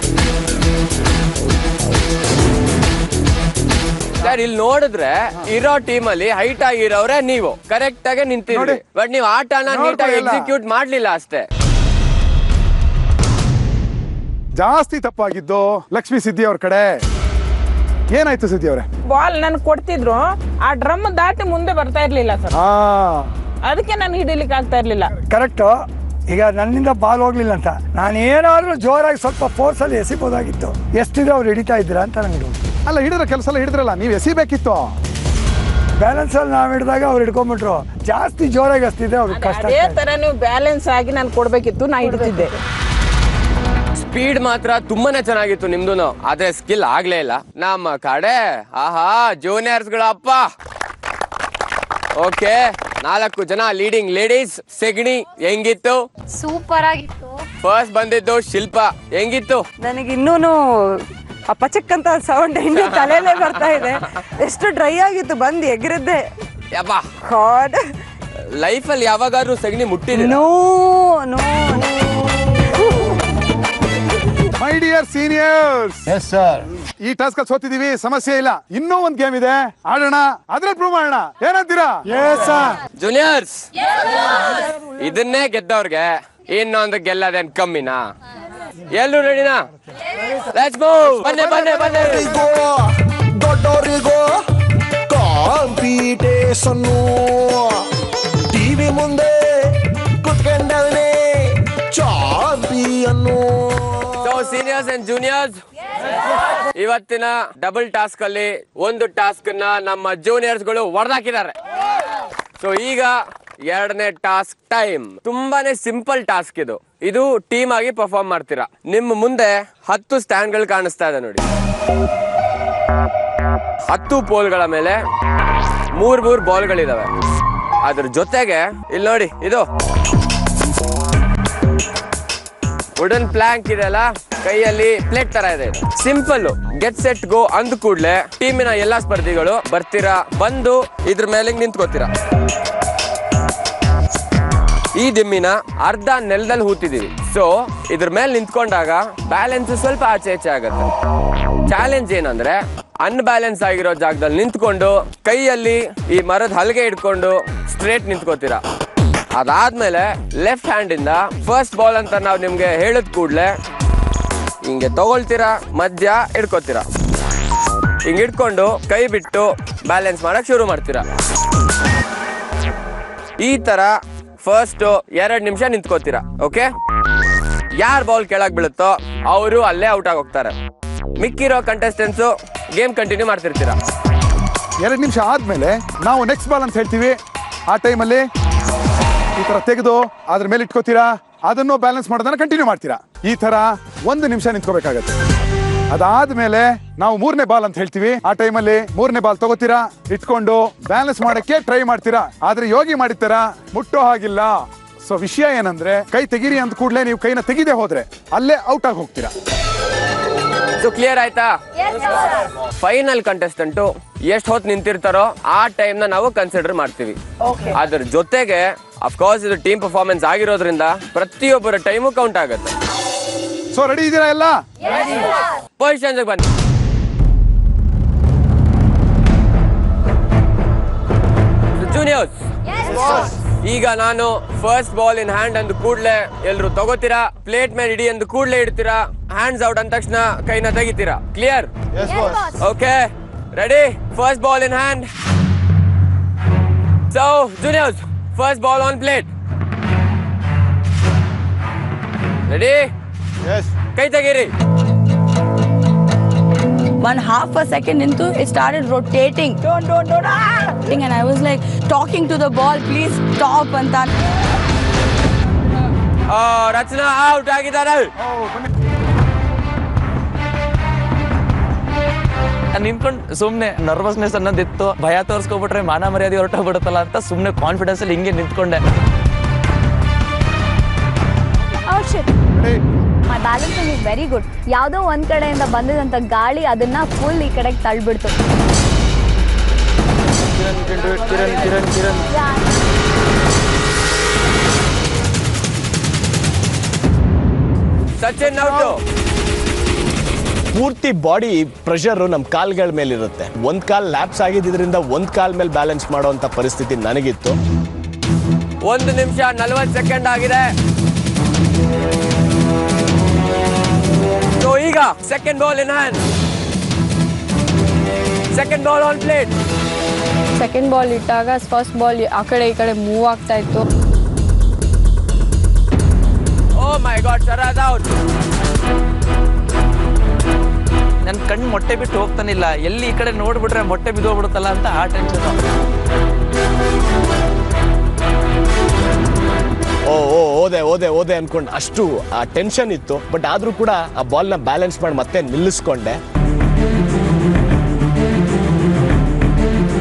ಸರ್, ಇಲ್ಲಿ ನೋಡಿದ್ರೆ ಇರೋ ಟೀಮ್ ಅಲ್ಲಿ ಹೈಟ್ ಆಗಿರೋರೆ ನೀವು ಕರೆಕ್ಟ್ ಆಗಿ ನಿಂತಿರಿ. ಬಟ್ ನೀವು ಆಟನ ನೀಟಾಗಿ ಎಕ್ಸಿಕ್ಯೂಟ್ ಮಾಡ್ಲಿಲ್ಲ ಅಷ್ಟೇ. ಜಾಸ್ತಿ ತಪ್ಪಾಗಿದ್ದು ಲಕ್ಷ್ಮೀ ಸಿದ್ದಿ ಅವ್ರ ಕಡೆ. ಏನಾಯ್ತು ಸುದ್ದಿ ಅವರೇ? ಬಾಲ್ ನನ್ ಕೊಡ್ತಿದ್ರು, ಆ ಡ್ರಮ್ ದಾಟಿ ಮುಂದೆ ಬರ್ತಾ ಇರ್ಲಿಲ್ಲ ಸರ್. ಅದಕ್ಕೆ ನಾನು ಹಿಡಿಲಿಕ್ಕೆ ಆಗ್ತಾ ಇರ್ಲಿಲ್ಲ. ಕರೆಕ್ಟು. ಈಗ ನನ್ನಿಂದ ಬಾಲ್ ಹೋಗ್ಲಿಲ್ಲ ಅಂತ ನಾನು ಏನಾದ್ರೂ ಜೋರಾಗಿ ಸ್ವಲ್ಪ ಫೋರ್ಸ್ ಅಲ್ಲಿ ಎಸಿಬೋದಾಗಿತ್ತು. ಎಷ್ಟಿದ್ರೆ ಅವ್ರು ಹಿಡಿತಾ ಇದ್ದೀರಾ ಅಂತ ನಂಗೆ. ಅಲ್ಲ, ಹಿಡಿದ್ರೆ ಕೆಲಸ ಎಲ್ಲ ಹಿಡಿದ್ರಲ್ಲ, ನೀವು ಎಸಿಬೇಕಿತ್ತು. ಬ್ಯಾಲೆನ್ಸ್ ಅಲ್ಲಿ ನಾವ್ ಹಿಡಿದಾಗ ಅವ್ರು ಹಿಡ್ಕೊಂಡ್ಬಿಟ್ರು. ಜಾಸ್ತಿ ಜೋರಾಗಿ ಎಸ್ತಿದ್ರೆ ಅವ್ರಿಗೆ ಕಷ್ಟ. ಅದೇ ತರ ನೀವು ಬ್ಯಾಲೆನ್ಸ್ ಆಗಿ ನಾನು ಕೊಡ್ಬೇಕಿತ್ತು, ನಾ ಹಿಡಿತಿದ್ದೆ. ಸ್ಪೀಡ್ ಮಾತ್ರ ತುಂಬಾನೇ ಚೆನ್ನಾಗಿತ್ತು ನಿಮ್ದು, ಆದ್ರೆ ಸ್ಕಿಲ್ ಆಗ್ಲೇ ಇಲ್ಲ ನಮ್ಮ ಕಡೆ. ಆಹಾ, ಜೂನಿಯರ್ಸ್ ಗಳಪ್ಪ. ಓಕೆ, 4 ಜನ ಲೀಡಿಂಗ್ ಲೇಡೀಸ್. ಸೆಗಣಿ ಹೆಂಗಿತ್ತು? ಸೂಪರ್ ಆಗಿತ್ತು. ಫಸ್ಟ್ ಬಂದಿದ್ದು ಶಿಲ್ಪ, ಹೆಂಗಿತ್ತು? ನನಗೆ ಇನ್ನೂನು ಪಚಕ್ ಅಂತ ಸೌಂಡ್ ಹಿಂದೆ ತಲೆಯಲ್ಲೇ ಬರ್ತಾ ಇದೆ. ಎಷ್ಟು ಡ್ರೈ ಆಗಿತ್ತು, ಬಂದು ಎಗರಿದ್ದೆ. ಗಾಡ್, ಲೈಫಲ್ಲಿ ಯಾವಾಗಾದ್ರೂ ಸೆಗಣಿ ಮುಟ್ಟಿದೆ? No no. My dear seniors, yes sir, ಈ ಟಾಸ್ಕ್ ಅಲ್ಲಿ ಸೋತಿದೀವಿ, ಸಮಸ್ಯೆ ಇಲ್ಲ. ಇನ್ನೂ ಒಂದ್ ಗೇಮ್ ಇದೆ, ಆಡೋಣ, ಅದ್ರಲ್ಲಿ ಪ್ರೂವ್ ಮಾಡೋಣ. ಏನಂತೀರಾ? ಜೂನಿಯರ್ಸ್, ಇದನ್ನೇ ಗೆದ್ದವ್ರಿಗೆ ಇನ್ನೊಂದು ಗೆಲ್ಲದೇನ್ ಕಮ್ಮಿನಾ? ಎಲ್ಲರೂ ರೆಡಿನಾ? Let's move. ಬನ್ನಿ ಬನ್ನಿ ಬನ್ನಿ. ದೊಡ್ಡವರಿಗೂ ಕಾಂಪಿಟೇಷನ್ನು, ಟಿವಿ ಮುಂದೆ ಕುತ್ಕೊಂಡವನೇ ಚಾಂಪಿಯನ್ನು. ಸೀನಿಯರ್ಸ್ ಅಂಡ್ ಜೂನಿಯರ್ಸ್, ಇವತ್ತಿನ ಡಬಲ್ ಟಾಸ್ಕ್ ಅಲ್ಲಿ ಒಂದು ಟಾಸ್ಕ್ ನ ನಮ್ಮ ಜೂನಿಯರ್ಸ್ ಗಳು ಹೊಡೆದಾಕಿದ್ದಾರೆ. ಸೊ ಈಗ ಎರಡನೇ ಟಾಸ್ಕ್ ಟೈಮ್. ತುಂಬಾನೇ ಸಿಂಪಲ್ ಟಾಸ್ಕ್ ಇದು. ಇದು ಟೀಮ್ ಆಗಿ ಪರ್ಫಾರ್ಮ್ ಮಾಡ್ತೀರಾ. ನಿಮ್ಮ ಮುಂದೆ 10 ಸ್ಟ್ಯಾಂಡ್ ಗಳು ಕಾಣಿಸ್ತಾ ಇದೆ ನೋಡಿ. 10 ಪೋಲ್ಗಳ ಮೇಲೆ 3 ಬಾಲ್ ಗಳಿದಾವೆ. ಅದ್ರ ಜೊತೆಗೆ ಇಲ್ಲಿ ನೋಡಿ, ಇದು ವುಡನ್ ಪ್ಲಾಂಕ್ ಇದೆಲ್ಲ, ಕೈಯಲ್ಲಿ ಪ್ಲೇಟ್ ತರ ಇದೆ. ಸಿಂಪಲ್. ಗೆಟ್ ಸೆಟ್ ಗೋ ಅಂದ ಕೂಡ್ಲೆ ಟೀಮಿನ ಎಲ್ಲಾ ಸ್ಪರ್ಧಿಗಳು ಬರ್ತೀರಾ, ಬಂದು ಇದ್ರ ಮೇಲೆ ನಿಂತ್ಕೋತೀರಾ. ಈ ದಿಮ್ಮಿನ ಅರ್ಧ ನೆಲದಲ್ಲಿ ಹೂತಿದೀವಿ. ಸೊ ಇದ್ರ ಮೇಲೆ ನಿಂತ್ಕೊಂಡಾಗ ಬ್ಯಾಲೆನ್ಸ್ ಸ್ವಲ್ಪ ಆಚೆ ಈಚೆ ಆಗುತ್ತೆ. ಚಾಲೆಂಜ್ ಏನಂದ್ರೆ, ಅನ್ಬ್ಯಾಲೆನ್ಸ್ ಆಗಿರೋ ಜಾಗದಲ್ಲಿ ನಿಂತ್ಕೊಂಡು ಕೈಯಲ್ಲಿ ಈ ಮರದ ಹಲಗೆ ಹಿಡ್ಕೊಂಡು ಸ್ಟ್ರೇಟ್ ನಿಂತ್ಕೋತೀರಾ. ಅದಾದ್ಮೇಲೆ ಲೆಫ್ಟ್ ಹ್ಯಾಂಡ್ ಇಂದ ಫಸ್ಟ್ ಬಾಲ್ ಅಂತ ನಾವು ನಿಮ್ಗೆ ಹೇಳಿದ ಕೂಡ್ಲೆ ಹಿಂಗೆ ತಗೊಳ್ತೀರಾ, ಮಧ್ಯ ಹಿಡ್ಕೋತೀರಾ. ಹಿಂಗ್ ಹಿಡ್ಕೊಂಡು ಕೈ ಬಿಟ್ಟು ಬ್ಯಾಲೆನ್ಸ್ ಮಾಡಕ್ ಶುರು ಮಾಡ್ತೀರಾ. ಈ ತರ ಫಸ್ಟ್ 2 ನಿಮಿಷ ನಿಂತ್ಕೋತೀರಾ. ಓಕೆ, ಯಾರ್ ಬಾಲ್ ಕೆಳಗ್ ಬೀಳುತ್ತೋ ಅವರು ಅಲ್ಲೇ ಔಟ್ ಆಗಿ ಹೋಗ್ತಾರೆ. ಮಿಕ್ಕಿರೋ ಕಂಟೆಸ್ಟೆಂಟ್ಸ್ ಗೇಮ್ ಕಂಟಿನ್ಯೂ ಮಾಡ್ತಿರ್ತೀರಾ. 2 ನಿಮಿಷ ಆದ್ಮೇಲೆ ನಾವು ನೆಕ್ಸ್ಟ್ ಬಾಲ್ ಅಂತ ಹೇಳ್ತೀವಿ. ಆ ಟೈಮಲ್ಲಿ ಈ ತರ ತೆಗೆದು ಅದ್ರ ಮೇಲೆ ಇಟ್ಕೋತೀರಾ. ಅದನ್ನು ಬ್ಯಾಲೆನ್ಸ್ ಮಾಡೋದನ್ನ ಕಂಟಿನ್ಯೂ ಮಾಡ್ತೀರಾ. ಈ ತರ 1 ನಿಮಿಷ ನಿಂತ್ಕೋಬೇಕಾಗತ್ತೆ. ಅದಾದ್ಮೇಲೆ ನಾವು 3ನೇ ಬಾಲ್ ಅಂತ ಹೇಳ್ತೀವಿ. ಆ ಟೈಮಲ್ಲಿ 3ನೇ ಬಾಲ್ ತಗೋತೀರಾ, ಇಟ್ಕೊಂಡು ಬ್ಯಾಲೆನ್ಸ್ ಮಾಡಕ್ಕೆ ಟ್ರೈ ಮಾಡ್ತೀರಾ. ಆದ್ರೆ ಯೋಗಿ ಮಾಡಿರ್ತಾರ, ಮುಟ್ಟೋ ಹಾಗಿಲ್ಲ. ಸೊ ವಿಷಯ ಏನಂದ್ರೆ, ಕೈ ತೆಗೀರಿ ಅಂದ ಕೂಡಲೇ ನೀವು ಕೈನ ತೆಗಿದೇ ಹೋದ್ರೆ ಅಲ್ಲೇ ಔಟ್ ಆಗಿ ಹೋಗ್ತೀರಾ. ಸೊ ಕ್ಲಿಯರ್ ಆಯ್ತಾ? ಫೈನಲ್ ಕಂಟೆಸ್ಟೆಂಟ್ ಎಷ್ಟು ಹೊತ್ತು ನಿಂತಿರ್ತಾರೋ ಆ ಟೈಮ್ ನ ನಾವು ಕನ್ಸಿಡರ್ ಮಾಡ್ತೀವಿ. ಅದ್ರ ಜೊತೆಗೆ ಅಫ್ಕೋರ್ಸ್ ಇದು ಟೀಮ್ ಪರ್ಫಾರ್ಮೆನ್ಸ್ ಆಗಿರೋದ್ರಿಂದ ಪ್ರತಿಯೊಬ್ಬರ ಟೈಮು ಕೌಂಟ್ ಆಗುತ್ತೆ. ಸೊ ರೆಡಿ ಇದೀರಾ ಎಲ್ಲ? ಪೊಸಿಷನ್ ಬನ್ನಿ. ಜೂನಿಯರ್ಸ್, ಈಗ ನಾನು ಫಸ್ಟ್ ಬಾಲ್ ಇನ್ ಹ್ಯಾಂಡ್ ಅಂದ ಕೂಡ್ಲೆ ಎಲ್ರು ತಗೋತೀರಾ. ಪ್ಲೇಟ್ ಮೇಲೆ ಇಡಿ ಅಂದ ಕೂಡ್ಲೆ ಇಡ್ತೀರಾ. ಹ್ಯಾಂಡ್ಸ್ ಔಟ್ ಅಂದ ತಕ್ಷಣ ಕೈನ ತೆಗಿತೀರಾ. Clear? Okay, ready? First ball in hand. So juniors, first ball on plate. Ready? ಕೈ ತೆಗೀರಿ. 1/2 a second into it started rotating. Don't. And I was like talking to the ball, please stop ಅಂತ. ರಚನಾ ಔಟ್ ಆಗಿದ್ದಾರೆ. ನಿಂತ್ಕೊಂಡು ಸುಮ್ನೆ ನರ್ವಸ್ನೆಸ್ ಅನ್ನೋದಿತ್ತು. ಭಯ ತೋರಿಸ್ಕೊಬಿಟ್ರೆ ಮಾನ ಮರ್ಯಾದೆ ಹೊರಟೋಗ್ಬಿಡುತ್ತಲ್ಲ ಅಂತ ಸುಮ್ನೆ ಕಾನ್ಫಿಡೆನ್ಸ್ ಅಲ್ಲಿ ಹಿಂಗೆ ನಿಂತ್ಕೊಂಡೆ. ಮೈ ಬ್ಯಾಲೆನ್ಸಿಂಗ್ ಇಸ್ ವೆರಿ ಗುಡ್. ಯಾವುದೋ ಒಂದ್ ಕಡೆಯಿಂದ ಬಂದಿದಂತ ಗಾಳಿ ಅದನ್ನ ಫುಲ್ ಈ ಕಡೆಗೆ ತಳ್ಳಿಬಿಡ್ತು. ಸಚಿನ್ ಔಟ್. ಪೂರ್ತಿ ಬಾಡಿ ಪ್ರೆಷರ್ ನಮ್ಮ ಕಾಲ್ಗಳ ಮೇಲೆ ಇರುತ್ತೆ. ಒಂದ್ ಕಾಲ್ ಲ್ಯಾಪ್ಸ್ ಆಗಿದ್ದರಿಂದ ಒಂದ್ ಕಾಲ್ ಮೇಲೆ ಬ್ಯಾಲೆನ್ಸ್ ಮಾಡುವಂತ ಪರಿಸ್ಥಿತಿ ನನಗಿತ್ತು. 1 ನಿಮಿಷ 40 ಸೆಕೆಂಡ್ ಆಗಿದೆ. ಸೊ ಈಗ second ball in hand. Second ball on plate. Second ball ಇಟ್ಟಾಗ ಫಸ್ಟ್ ಬಾಲ್ ಆ ಕಡೆ ಈ ಕಡೆ ಮೂವ್ ಆಗ್ತಾ ಇತ್ತು. ಓ ಮೈ ಗಾಡ್, ಶರದ್ ಔಟ್. ನನ್ನ ಕಣ್ಣು ಮೊಟ್ಟೆ ಬಿಟ್ಟು ಹೋಗ್ತಾನಿಲ್ಲ, ಎಲ್ಲಿ ಈ ಕಡೆ ನೋಡ್ಬಿಟ್ರೆ ಮೊಟ್ಟೆ ಬಿದ್ದೋಗ್ಬಿಡುತ್ತಲ್ಲ ಅಂತ ಆ ಟೆನ್ಷನ್. ಓದೆ ಅನ್ಕೊಂಡು ಅಷ್ಟು ಆ ಟೆನ್ಷನ್ ಇತ್ತು. ಬಟ್ ಆದ್ರೂ ಕೂಡ ಆ ಬಾಲ್ನ ಬ್ಯಾಲೆನ್ಸ್ ಮಾಡಿ ಮತ್ತೆ ನಿಲ್ಲಿಸ್ಕೊಂಡೆ.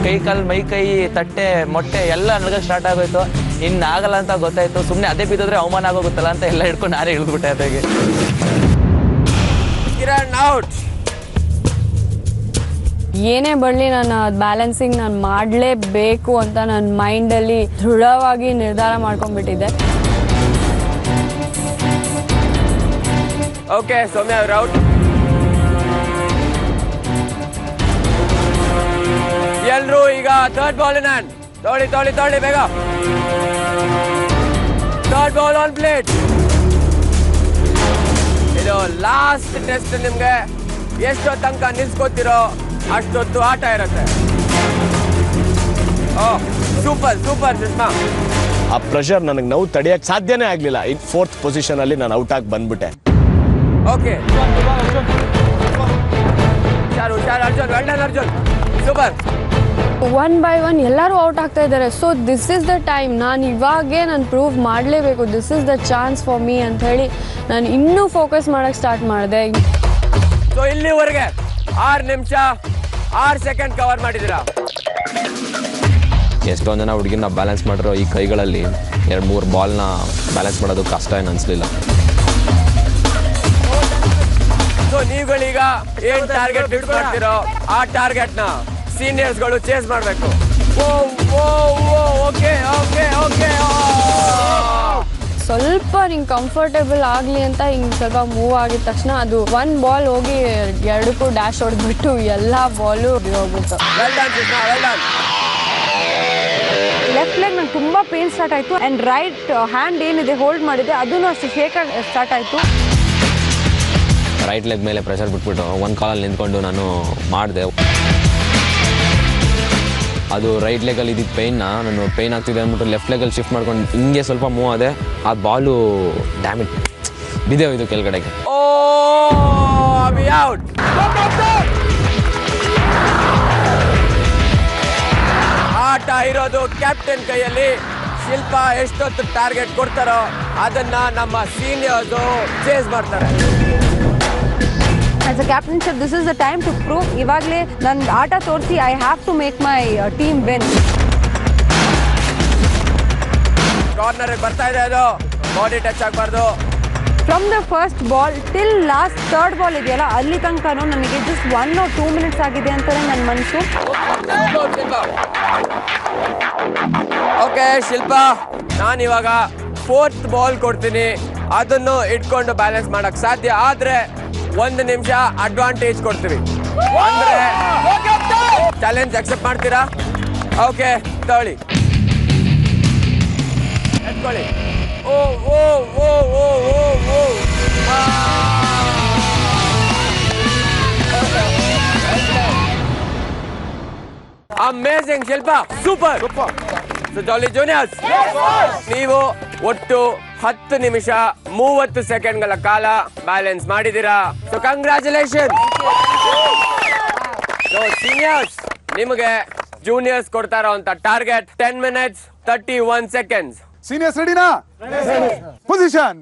ಕೈ ಕಾಲು ಮೈ ಕೈ ತಟ್ಟೆ ಮೊಟ್ಟೆ ಎಲ್ಲ ನಡ್ಗಕ್ಕೆ ಸ್ಟಾರ್ಟ್ ಆಗೋಯ್ತು. ಇನ್ನಾಗಲ್ಲ ಅಂತ ಗೊತ್ತಾಯ್ತು. ಸುಮ್ಮನೆ ಅದೇ ಬಿದ್ದೋದ್ರೆ ಅವಮಾನ ಆಗೋಗುತ್ತಲ್ಲ ಅಂತ ಎಲ್ಲ ಹಿಡ್ಕೊಂಡು ನಾನೇ ಇಳಿದ್ಬಿಟ್ಟೆ ಅದಾಗೆ. ಕಿರಣ್ ಔಟ್. ಏನೇ ಬರಲಿ ನಾನು ಬ್ಯಾಲೆನ್ಸಿಂಗ್ ನಾನು ಮಾಡಲೇಬೇಕು ಅಂತ ನನ್ನ ಮೈಂಡಲ್ಲಿ ದೃಢವಾಗಿ ನಿರ್ಧಾರ ಮಾಡ್ಕೊಂಡ್ಬಿಟ್ಟಿದ್ದೆ. ಓಕೆ, ಸೌಮ್ಯ ಅವ್ರ ಔಟ್. ಎಲ್ರು ಈಗ ಥರ್ಡ್ ಬಾಲ್ ಇನ್ ಹ್ಯಾಂಡ್. ತೊಳಿ ಬೇಗ. Third ball on plate. ಇದು ಲಾಸ್ಟ್ ಟೆಸ್ಟ್. ನಿಮ್ಗೆ ಎಷ್ಟೋ ತನಕ ನಿಲ್ಸ್ಕೊತಿರೋ ಅಷ್ಟೊತ್ತು ಆಟ ಇರುತ್ತೆ. ಸೂಪರ್ ಸುಷ್ಮಾ. ಆ ಪ್ರೆಷರ್ ನನಗೆ ನೋವು ತಡೆಯಕ್ಕೆ ಸಾಧ್ಯನೇ ಆಗಲಿಲ್ಲ. ಈ 4th ಪೊಸಿಷನ್ ಅಲ್ಲಿ ನಾನು ಔಟ್ ಆಗಿ ಬಂದ್ಬಿಟ್ಟೆ. Okay, Arjun super. 1 by 1 ಎಲ್ಲರೂ ಔಟ್ ಆಗ್ತಾ ಇದ್ದಾರೆ. So this is the time, ನಾನು ಇವಾಗೇ ನಾನು ಪ್ರೂವ್ ಮಾಡಲೇಬೇಕು. This is the chance for me ಅಂತ ಹೇಳಿ ನಾನು ಇನ್ನೂ ಫೋಕಸ್ ಮಾಡೋಕ್ಕೆ ಸ್ಟಾರ್ಟ್ ಮಾಡಿದೆ. ಸೊ ಇಲ್ಲಿವರೆಗೆ 6 ನಿಮಿಷ 6 ಸೆಕೆಂಡ್ ಕವರ್ ಮಾಡಿದ್ದೀರಾ. ಎಷ್ಟೊಂದು ಜನ ಹುಡುಗಿನ ಬ್ಯಾಲೆನ್ಸ್ ಮಾಡಿರೋ ಈ ಕೈಗಳಲ್ಲಿ 2-3 ಬಾಲ್ನ ಬ್ಯಾಲೆನ್ಸ್ ಮಾಡೋದು ಕಷ್ಟ ಏನು ಅನಿಸ್ಲಿಲ್ಲ. ಸೊ ನೀವುಗಳೀಗ ಏನ್ ಟಾರ್ಗೆಟ್ ಫಿಕ್ಸ್ ಮಾಡ್ತಿರೋ ಆ ಟಾರ್ಗೆಟ್ನ ಸೀನಿಯರ್ಸ್ಗಳು ಚೇಸ್ ಮಾಡಬೇಕು. ಸ್ವಲ್ಪ ನಿಂಗೆ ಕಂಫರ್ಟೇಬಲ್ ಆಗಲಿ ಅಂತ ಹಿಂಗೆ ಸ್ವಲ್ಪ ಮೂವ್ ಆಗಿದ ತಕ್ಷಣ ಅದು 1 ಬಾಲ್ ಹೋಗಿ 2ಕ್ಕೂ ಡ್ಯಾಶ್ ಹೊಡೆದ್ಬಿಟ್ಟು ಎಲ್ಲ ಬಾಲು ಹೋಗ್ಬಿಟ್ಟು. ಲೆಫ್ಟ್ ಲೆಗ್ ನಂಗೆ ತುಂಬ ಪೇನ್ ಸ್ಟಾರ್ಟ್ ಆಯಿತು. ಆ್ಯಂಡ್ ರೈಟ್ ಹ್ಯಾಂಡ್ ಏನಿದೆ ಹೋಲ್ಡ್ ಮಾಡಿದೆ ಅದೂ ಅಷ್ಟು ಶೇಕ್ ಸ್ಟಾರ್ಟ್ ಆಯಿತು. ರೈಟ್ ಲೆಗ್ ಮೇಲೆ ಪ್ರೆಷರ್ ಬಿಟ್ಬಿಟ್ಟು 1 ಕಾಲಲ್ಲಿ ನಿಂತ್ಕೊಂಡು ನಾನು ಮಾಡಿದೆ. ಅದು ರೈಟ್ ಲೆಗಲ್ಲಿ ಇದ್ದಿದ್ದು ಪೇಯ್ನ ನಾನು ಪೇಯ್ನ್ ಆಗ್ತಿದೆ ಅಂದ್ಬಿಟ್ಟು ಲೆಫ್ಟ್ ಲೆಗಲ್ಲಿ ಶಿಫ್ಟ್ ಮಾಡ್ಕೊಂಡು ಹಿಂಗೆ ಸ್ವಲ್ಪ ಮೂವ್ ಆದೆ. ಆ ಬಾಲು ಡ್ಯಾಮೇಜ್ ಬಿದ್ದೆ ಹೋಯ್ತು ಕೆಳಗಡೆಗೆ. ಆಟ ಇರೋದು ಕ್ಯಾಪ್ಟನ್ ಕೈಯಲ್ಲಿ. ಶಿಲ್ಪಾ ಎಷ್ಟೊತ್ತು ಟಾರ್ಗೆಟ್ ಕೊಡ್ತಾರೋ ಅದನ್ನ ನಮ್ಮ ಸೀನಿಯರ್ಸ್ ಚೇಸ್ ಮಾಡ್ತಾರೆ. As a captainship this is the time to prove. ಇವಾಗಲೇ ನನ್ನ ಆಟ ತೋರಿಸಿ I have to make my team win. Corner ಬರ್ತಾ ಇದೆ, ಅದು ಬಾಡಿ ಟಚ್ ಆಗಬಾರ್ದು. From the first ball till last 3rd ball ಇದೆಯಲ್ಲ ಅಲ್ಲಿ ತನಕನೂ ನನಗೆ ಜಸ್ಟ್ 1 or 2 minutes ಆಗಿದೆ ಅಂತಾನೆ ನನ್ನ ಮನಸ್ಸು. ಓಕೆ ಶಿಲ್ಪಾ, ನಾನಿವಾಗ 4th ಬಾಲ್ ಕೊಡ್ತೀನಿ. ಅದನ್ನು ಇಟ್ಕೊಂಡು ಬ್ಯಾಲೆನ್ಸ್ ಮಾಡಕ್ ಸಾಧ್ಯ ಆದ್ರೆ 1 ನಿಮಿಷ ಅಡ್ವಾಂಟೇಜ್ ಕೊಡ್ತೀವಿ. ಅಂದ್ರೆ ಚಾಲೆಂಜ್ ಅಕ್ಸೆಪ್ಟ್ ಮಾಡ್ತೀರಾ? ಓಕೆ, ತಗೊಳ್ಳಿ, ಎತ್ಕೊಳ್ಳಿ. ಓ ಓ ಓ ಓ ಓ ಓ ಅಮೇಜಿಂಗ್ ಶಿಲ್ಪಾ, ಸೂಪರ್. ಸೊ ಜಾಲಿ ಜೂನಿಯರ್ಸ್, ನೀವು ಒಟ್ಟು 10 ನಿಮಿಷ 30 ಸೆಕೆಂಡ್ಗಳ ಕಾಲ ಬ್ಯಾಲೆನ್ಸ್ ಮಾಡಿದ್ದೀರಾ. So congratulation. ಸೊ ಸೀನಿಯರ್ಸ್, ನಿಮಗೆ ಜೂನಿಯರ್ಸ್ ಕೊಡ್ತಾ ಇರೋಂತ ಟಾರ್ಗೆಟ್ 10 minutes 31 seconds. ಸೀನಿಯರ್ಸ್ ರೆಡಿನಾ? ಪೊಸಿಷನ್.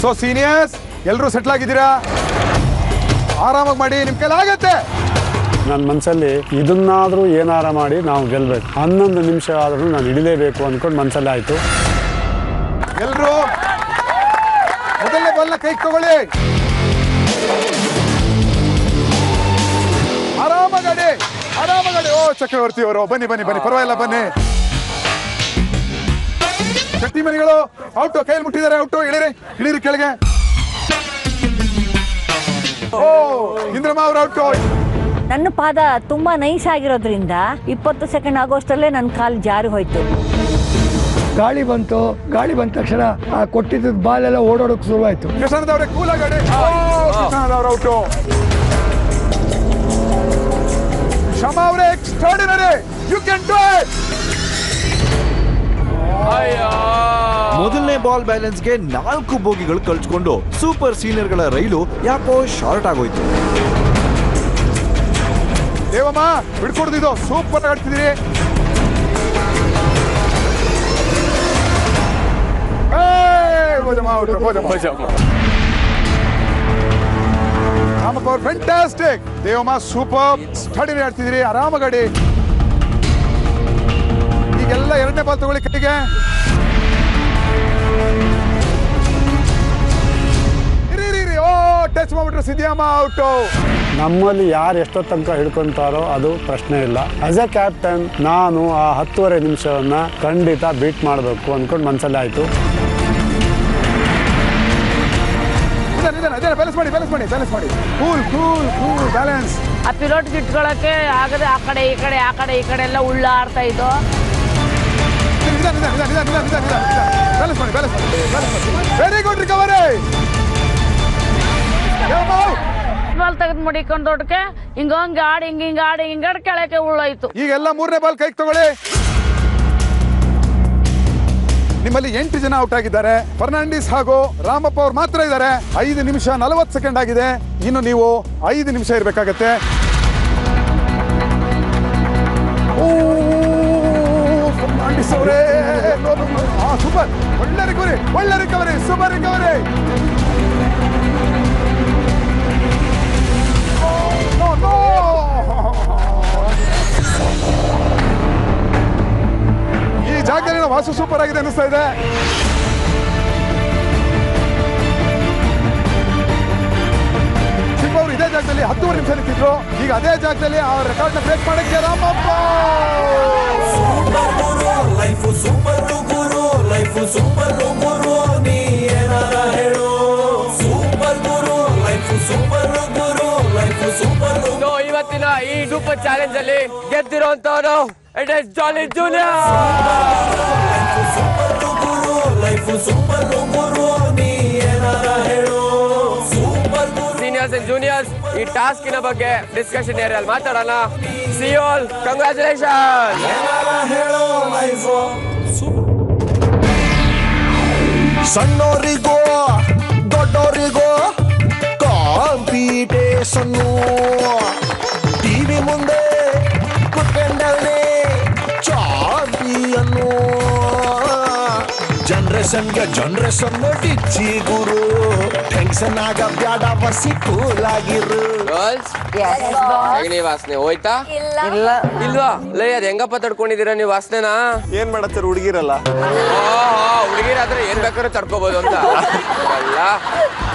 ಸೊ ಸೀನಿಯರ್ಸ್ ಎಲ್ಲರೂ ಸೆಟ್ಲ್ ಆಗಿದ್ದೀರಾ? ಆರಾಮಾಗಿ ಮಾಡಿ, ನಿಮ್ ಕೈಲಿ ಆಗತ್ತೆ. ನನ್ನ ಮನಸ್ಸಲ್ಲಿ ಇದನ್ನಾದರೂ ಏನಾರ ಮಾಡಿ ನಾವು ಗೆಲ್ಲಬೇಕು. 11 ನಿಮಿಷ ಆದ್ರೂ ನಾನು ಹಿಡಿಲೇಬೇಕು ಅಂದ್ಕೊಂಡು ಮನಸ್ಸಲ್ಲಿ ಆಯಿತು. ಎಲ್ಲರೂ ಮೊದಲನೇ ಬಾಲ್ನ ಕೈಗೆ ತಗೊಳ್ಳಿ. ಆರಾಮಾಗಡಿ. ಓ ಚಕ್ರವರ್ತಿ ಅವರು ಬನ್ನಿ, ಪರವಾಗಿಲ್ಲ, ಬನ್ನಿ. ಶಕ್ತಿ ಮನಿಗಳು ಔಟು, ಕೈಯಲ್ಲಿ ಮುಟ್ಟಿದ್ದಾರೆ. ಔಟು, ಇಳಿರಿ ಕೆಳಗೆ. ಓ ಇಂದ್ರಮ್ಮ ಅವ್ರ ಔಟು. ನನ್ನ ಪಾದ ತುಂಬಾ ನೈಸ್ ಆಗಿರೋದ್ರಿಂದ 20 ಸೆಕೆಂಡ್ ಆಗೋಷ್ಟರಲ್ಲೇ ನನ್ನ ಕಾಲು ಜಾರಿ ಹೋಯ್ತು. ಗಾಳಿ ಬಂದ ತಕ್ಷಣ ಆ ಕೊಟ್ಟಿದ್ದ ಬಾಲ್ ಎಲ್ಲ ಓಡೋಡಕ್ ಶುರುವಾಯ್ತು. ಕೃಷ್ಣನವ್ರೆ ಕೂಲ್ ಆಗಾಡಿ. ಕೃಷ್ಣನವ್ರ ಔಟು. ಶಮಾ ಅವರೇ extraordinary, you can do it. ಮೊದಲನೇ ಬಾಲ್ ಬ್ಯಾಲೆನ್ಸ್ಗೆ 4 ಬೋಗಿಗಳು ಕಳ್ಸ್ಕೊಂಡು ಸೂಪರ್ ಸೀನಿಯರ್ಗಳ ರೈಲು ಯಾಕೋ ಶಾರ್ಟ್ ಆಗೋಯ್ತು. ದೇವಮ್ಮ ಬಿಡ್ಕೊಡ್ದಿದ್ದು ಸೂಪರ್ ಆಡ್ತಿದ್ದೀರಿ. ರಾಮಪ್ಪ ಅವ್ರು ಫ್ಯಾಂಟಾಸ್ಟಿಕ್. ದೇವಮ್ಮ ಸೂಪರ್ ಸ್ಟಡಿ ಆಡ್ತಿದ್ದೀರಿ, ಆರಾಮ ಗಾಡಿ. ಈಗೆಲ್ಲ 2ನೇ ಬಾಲ್ ತಗೊಳ್ಳಿ ಕೈಗೆ. ಟಚ್ ಮಾಡ್ಬಿಟ್ರೆ ಸಿದ್ಯಾಮ ಔಟು. ನಮ್ಮಲ್ಲಿ ಯಾರು ಎಷ್ಟೋ ತನಕ ಹಿಡ್ಕೊಂತಾರೋ ಅದು ಪ್ರಶ್ನೆ ಇಲ್ಲ. ಆಸ್ ಎ ಕ್ಯಾಪ್ಟನ್ ನಾನು ಆ 10.5 ನಿಮಿಷವನ್ನ ಖಂಡಿತ ಬೀಟ್ ಮಾಡಬೇಕು ಅನ್ಕೊಂಡು ಮನಸ್ಸಲ್ಲಿ ಆಯ್ತು. ಬ್ಯಾಲೆನ್ಸ್ ಮಾಡಿ ಕೂಲ್ ಬ್ಯಾಲೆನ್ಸ್. ಆ ಪಿಲೋಟ್ ಇಟ್ಕೊಳಕ್ಕೆ ಆಗದೆ ಆ ಕಡೆ ಈ ಕಡೆ ಎಲ್ಲ ಉಳ್ಳಾಡ್ತಾ ಇದ್ದು. Very good recovery. ಬಾಲ್ ತೆಗೆದು ಮಡಿಕೊಂಡು ದೊಡ್ಡಕ್ಕೆ ಹಿಂಗ ಆಡಿ ಕೆಳಕ್ಕೆ ಉಳ್ಳಾಯ್ತು. ಈಗೆಲ್ಲ 3ನೇ ಬಾಲ್ ಕೈಗೆ ತಗೊಳ್ಳಿ. ನಿಮ್ಮಲ್ಲಿ 8 ಜನ ಔಟ್ ಆಗಿದ್ದಾರೆ. ಫರ್ನಾಂಡಿಸ್ ಹಾಗೂ ರಾಮಪ್ಪ ಅವ್ರು ಮಾತ್ರ ಇದ್ದಾರೆ. 5 ನಿಮಿಷ 40 ಸೆಕೆಂಡ್ ಆಗಿದೆ. ಇನ್ನು ನೀವು 5 ನಿಮಿಷ ಇರಬೇಕಾಗತ್ತೆ. ಫರ್ನಾಂಡಿಸ್ ಅವರೇ ಸೂಪರ್, ಒಳ್ಳೆ ರಿಕವರಿ, ಸೂಪರ್ ರಿಕವರಿ. ಈ ಜಾಗದಲ್ಲಿ ವಾಸು ಸೂಪರ್ ಆಗಿದೆ ಅನಿಸ್ತಾ ಇದೆ. ಶಿವ ಅವರು ಇದೇ ಜಾಗದಲ್ಲಿ 10 ನಿಮಿಷ ನಿಂತಿದ್ರು. ಈಗ ಅದೇ ಜಾಗದಲ್ಲಿ ಆ ರೆಕಾರ್ಡ್ ನ ಬ್ರೇಕ್ ಮಾಡಕ್ಕೆ ರಾಮಪ್ಪ. ಇವತ್ತಿನ ಈ ಸೂಪರ್ ಚಾಲೆಂಜ್ ಅಲ್ಲಿ ಗೆದ್ದಿರುವಂತವರು it is jolly junior. Seniors and juniors, ಈ ಟಾಸ್ಕಿನ ಬಗ್ಗೆ ಡಿಸ್ಕಷನ್ ಏರಿಯಲ್ಲಿ ಮಾತಾಡೋಣ. See you all, congratulation. ಸಣ್ಣೋರಿಗೋ ದೊಡ್ಡೋರಿಗೋ ಕಾಂಪಿಟೇಷನ್ನು. ಟಿವಿ ಮುಂದೆ ಕುತ್ಕೊಂಡವನೇ ಚಾಂಪಿಯನ್ನು. ಜನರೇಷನ್ ಡಿಚ್ಚಿ ಗುರು. ಟೆನ್ಷನ್ ಆಗ ಬ್ಯಾಡ, ಬಸಿ ಕೂಲ್ ಆಗಿರು. ವಾಸನೆ ಹೋಯ್ತಾ? ಇಲ್ವಾ? ಲೈ ಅದ್ ಹೆಂಗಪ್ಪ ತಡ್ಕೊಂಡಿದ್ದೀರಾ ನೀವು ವಾಸನೆನಾ? ಏನ್ ಮಾಡತ್ತಾರೆ ಹುಡುಗಿರಲ್ಲ? ಹುಡುಗಿರಾದ್ರೆ ಏನ್ ಬೇಕಾದ್ರೂ ತಡ್ಕೋಬಹುದು ಅಂತ ಅಲ್ಲ.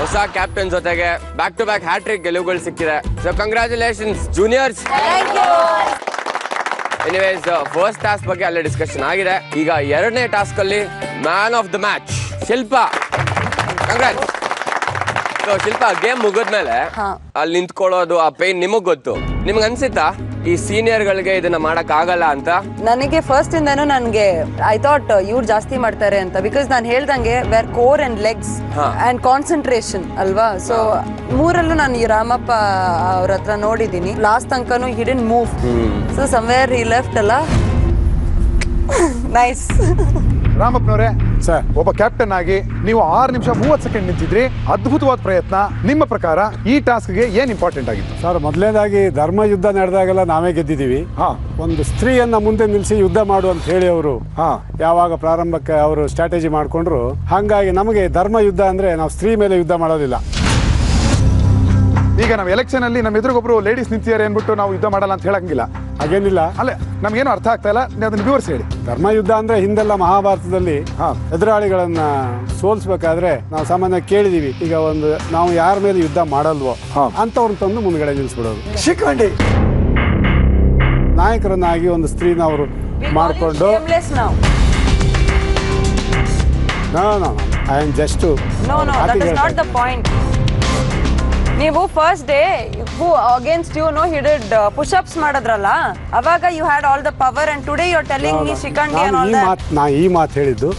ಹೊಸ ಕ್ಯಾಪ್ಟನ್ ಜೊತೆಗೆ ಬ್ಯಾಕ್ ಟು ಬ್ಯಾಕ್ ಹ್ಯಾಟ್ರಿಕ್ ಗೆಲುವುಗಳು ಸಿಕ್ಕಿದೆ. So congratulations juniors. Anyways, first task ಬಗ್ಗೆ ಅಲ್ಲೇ ಡಿಸ್ಕಷನ್ ಆಗಿದೆ. ಈಗ 2ನೇ ಟಾಸ್ಕ್ ಅಲ್ಲಿ man of the match Shilpa. Congrats. So Shilpa, game ಮುಗಿದ್ಮೇಲೆ ಅಲ್ಲಿ ನಿಂತ್ಕೊಳ್ಳೋದು ಆ ಪೇನ್ ನಿಮಗ್ ಗೊತ್ತು. ನಿಮ್ಗೆ ಅನ್ಸಿತ್ತಾ ಈ ಸೀನಿಯರ್ ಗಳಿಗೆ ಇದನ್ನ ಮಾಡಕ್ ಆಗಲ್ಲ ಅಂತ? ನನಗೆ ಫಸ್ಟ್ ಇಂದನೂ ನನಗೆ ಐ ಥಾಟ್ ಇವ್ರು ಜಾಸ್ತಿ ಮಾಡ್ತಾರೆ ಅಂತ. ಬಿಕಾಸ್ ನಾನು ಹೇಳ್ದಂಗೆ where core and legs and concentration ಅಲ್ವಾ. ಸೊ 3ರಲ್ಲೂ ನಾನು ಈ ರಾಮಪ್ಪ ಅವ್ರ ಹತ್ರ ನೋಡಿದೀನಿ. ಲಾಸ್ಟ್ ತನಕನೂ he didn't move. So somewhere he left ಅಲ್ಲ. ನೈಸ್. ರಾಮಪ್ಪನವರೇ ಸರ್, ಒಬ್ಬ ಕ್ಯಾಪ್ಟನ್ ಆಗಿ ನೀವು 6 ನಿಮಿಷ 30 ಸೆಕೆಂಡ್ ನಿಂತಿದ್ರಿ. ಅದ್ಭುತವಾದ ಪ್ರಯತ್ನ. ನಿಮ್ಮ ಪ್ರಕಾರ ಈ ಟಾಸ್ಕ್ಗೆ ಏನ್ ಇಂಪಾರ್ಟೆಂಟ್ ಆಗಿತ್ತು? ಸರ್, ಮೊದಲನೇದಾಗಿ ಧರ್ಮ ಯುದ್ಧ ನಡೆದಾಗೆಲ್ಲ ನಾವೇ ಗೆದ್ದಿದ್ದೀವಿ. ಒಂದು ಸ್ತ್ರೀಯನ್ನ ಮುಂದೆ ನಿಲ್ಲಿಸಿ ಯುದ್ಧ ಮಾಡು ಅಂತ ಹೇಳಿ ಅವರು ಯಾವಾಗ ಪ್ರಾರಂಭಕ್ಕೆ ಅವರು ಸ್ಟ್ರಾಟಜಿ ಮಾಡ್ಕೊಂಡ್ರು. ಹಾಗಾಗಿ ನಮಗೆ ಧರ್ಮ ಯುದ್ಧ ಅಂದ್ರೆ ನಾವು ಸ್ತ್ರೀ ಮೇಲೆ ಯುದ್ಧ ಮಾಡೋದಿಲ್ಲ. ಈಗ ನಾವು ಎಲೆಕ್ಷನ್ ಅಲ್ಲಿ ನಮ್ಮ ಎದುರುಗೊಬ್ರು ಲೇಡೀಸ್ ನಿಂತಿದ್ದಾರೆ ಅನ್ಬಿಟ್ಟು ನಾವು ಯುದ್ಧ ಮಾಡಲ್ಲ ಅಂತ ಹೇಳಂಗಿಲ್ಲ. ಹಾಗೇನಿಲ್ಲ. ಅಲ್ಲೇ ನಮ್ಗೇನು ಅರ್ಥ ಆಗ್ತಾ ಇಲ್ಲ, ಅದನ್ನ ವಿವರಿಸಿ ಹೇಳಿ. ಧರ್ಮ ಯುದ್ಧ ಅಂದ್ರೆ ಹಿಂದೆಲ್ಲ ಮಹಾಭಾರತದಲ್ಲಿ ಎದುರಾಳಿಗಳನ್ನ ಸೋಲ್ಸ್ಬೇಕಾದ್ರೆ ನಾವು ಸಾಮಾನ್ಯ ಕೇಳಿದೀವಿ. ಈಗ ಒಂದು ನಾವು ಯಾರ ಮೇಲೆ ಯುದ್ಧ ಮಾಡಲ್ವೋ ಅಂತವ್ರನ್ನ ತಂದು ಮುಂದ್ಗಡೆ ನಿಲ್ಲಿಸ್ಬಿಡೋದು. ಶಿಖಂಡಿ ನಾಯಕರನ್ನಾಗಿ ಒಂದು ಸ್ತ್ರೀನ ಅವರು ಮಾಡಿಕೊಂಡು I am just know that is not the point. ನೀವು first day who against you know he did pushups ಮಾಡಿದ್ರಲ್ಲ ಅವಾಗ you had all the power and today you are telling me Shikhandi and all that. ನಾ ಈ ಮಾತು ಹೇಳಿದ್ದು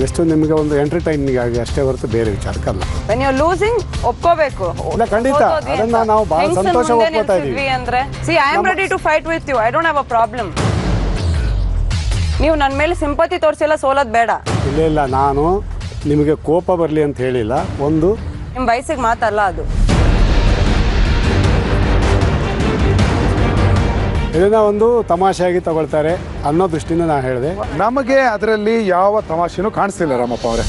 ಎಷ್ಟು ನಿಮಗೆ ಒಂದು ಎಂಟರ್ಟೈನಿಂಗ್ ಆಗಿ ಅಷ್ಟೇ ಹೊರತು ಬೇರೆ ವಿಚಾರಕ್ಕಲ್ಲ. ವೆನ್ ಯು ಲೂಸಿಂಗ್ ಒಪ್ಕೋಬೇಕು. ಇಲ್ಲ ಖಂಡಿತ ಅದನ್ನ ನಾವು ಬಹಳ ಸಂತೋಷ ಒಪ್ಕೋತಾ ಇದೀವಿ. ಅಂದ್ರೆ see I am ready to fight with you, I don't have a problem. ನೀವು ನನ್ನ ಮೇಲೆ ಸಿಂಪತಿ ತೋರಿಸಿಲ್ಲ, ಸೋಲೋದು ಬೇಡ. ಇಲ್ಲ ನಾನು ನಿಮಗೆ ಕೋಪ ಬರಲಿ ಅಂತ ಹೇಳಿಲ್ಲ. ಒಂದು ನಿಮ್ಮ ವಯಸ್ಸಿಗೆ ಮಾತಲ್ಲ ಅದು. ಇದನ್ನ ಒಂದು ತಮಾಷೆಯಾಗಿ ತಗೊಳ್ತಾರೆ ಅನ್ನೋ ದೃಷ್ಟಿಯಿಂದ ನಾನು ಹೇಳಿದೆ. ನಮಗೆ ಅದರಲ್ಲಿ ಯಾವ ತಮಾಷೆನೂ ಕಾಣಿಸ್ತಿಲ್ಲ ರಾಮಪ್ಪ ಅವರೇ.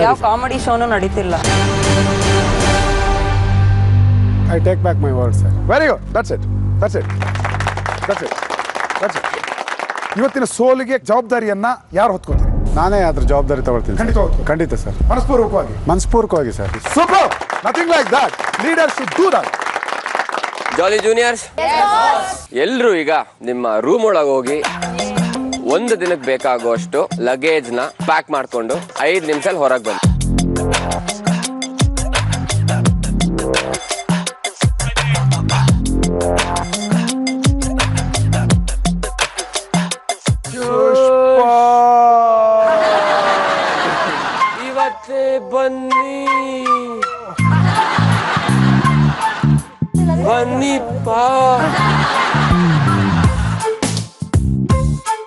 ಯಾವ ಕಾಮಿಡಿ ಶೋನು ನಡೀತಿಲ್ಲ. I take back my word sir. Very good, that's it, that's it, that's it, that's it. ಇವತ್ತಿನ ಸೋಲಿಗೆ ಜವಾಬ್ದಾರಿಯನ್ನ ಯಾರು ಹೊತ್ಕೋತಾರೆ? ನಾನೇ ಅದ್ರ ಜವಾಬ್ದಾರಿ ತಗೊಳ್ತೀನಿ. ಖಂಡಿತ ಸರ್, ಮನಸ್ಪೂರ್ವಕವಾಗಿ sir. Super, nothing like that. Leader should do that. Jolly juniors ಎಲ್ರು ಈಗ ನಿಮ್ಮ ರೂಮ್ ಒಳಗೆ ಹೋಗಿ ಒಂದು ದಿನಕ್ಕೆ ಬೇಕಾಗುವಷ್ಟು ಲಗೇಜ್ ನ ಪ್ಯಾಕ್ ಮಾಡ್ಕೊಂಡು 5 ನಿಮಿಷ ಹೊರಗೆ ಬನ್ನಿ. ಇವತ್ತೇ ಬನ್ನಿ ಬನ್ನಿಪ್ಪ.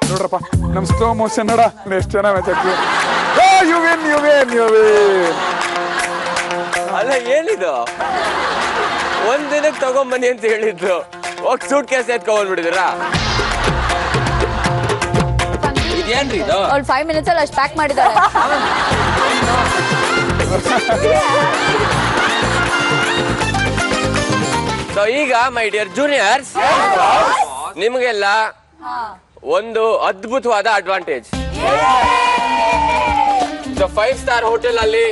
ನೋಡ್ರಪ್ಪ ನಮ್ ಸ್ಲೋ ಮೋಷನ್ ನೋಡ ಎಷ್ಟು ಚೆನ್ನಾಗಿ ಅಲ್ಲ ಏನಿದು, ಒಂದ್ ದಿನಕ್ಕೆ ತಗೊಂಬನ್ನಿ ಅಂತ ಹೇಳಿದ್ರು, ಹೋಗಿ ಸೂಟ್ ಕೇಸ್ ಎತ್ಕೊಂಡ್ಬಿಟ್ಟಿದ್ದೀರಾ? ಇದೇನ್ರಿ ಇದು? 5 minutes ಅಲ್ಲಿ ಅಷ್ಟು ಪ್ಯಾಕ್ ಮಾಡಿದ್ದಾರೆ. ಸೊ ಈಗ ಮೈ ಡಿಯರ್ ಜೂನಿಯರ್ಸ್, ನಿಮಗೆಲ್ಲ ಒಂದು ಅದ್ಭುತವಾದ ಅಡ್ವಾಂಟೇಜ್. 5 star ಹೋಟೆಲ್ ಅಲ್ಲಿ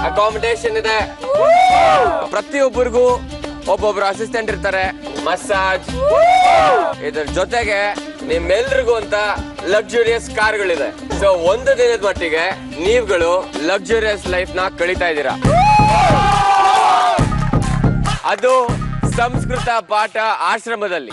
ಅಕಾಮಿಡೇಷನ್ ಇದೆ. ಪ್ರತಿಯೊಬ್ಬರಿಗೂ ಒಬ್ಬೊಬ್ರು ಅಸಿಸ್ಟೆಂಟ್ ಇರ್ತಾರೆ, ಮಸಾಜ್. ಇದ್ರ ಜೊತೆಗೆ ನಿಮ್ಮೆಲ್ರಿಗೂ ಅಂತ ಲಕ್ಸುರಿಯಸ್ ಕಾರ್ಗಳಿದೆ. ಸೊ ಒಂದು ದಿನದ ಮಟ್ಟಿಗೆ ನೀವುಗಳು ಲಕ್ಸುರಿಯಸ್ ಲೈಫ್ ನ ಕಳೀತಾ ಇದ್ದೀರಾ. ಅದು ಸಂಸ್ಕೃತ ಪಾಠ ಆಶ್ರಮದಲ್ಲಿ.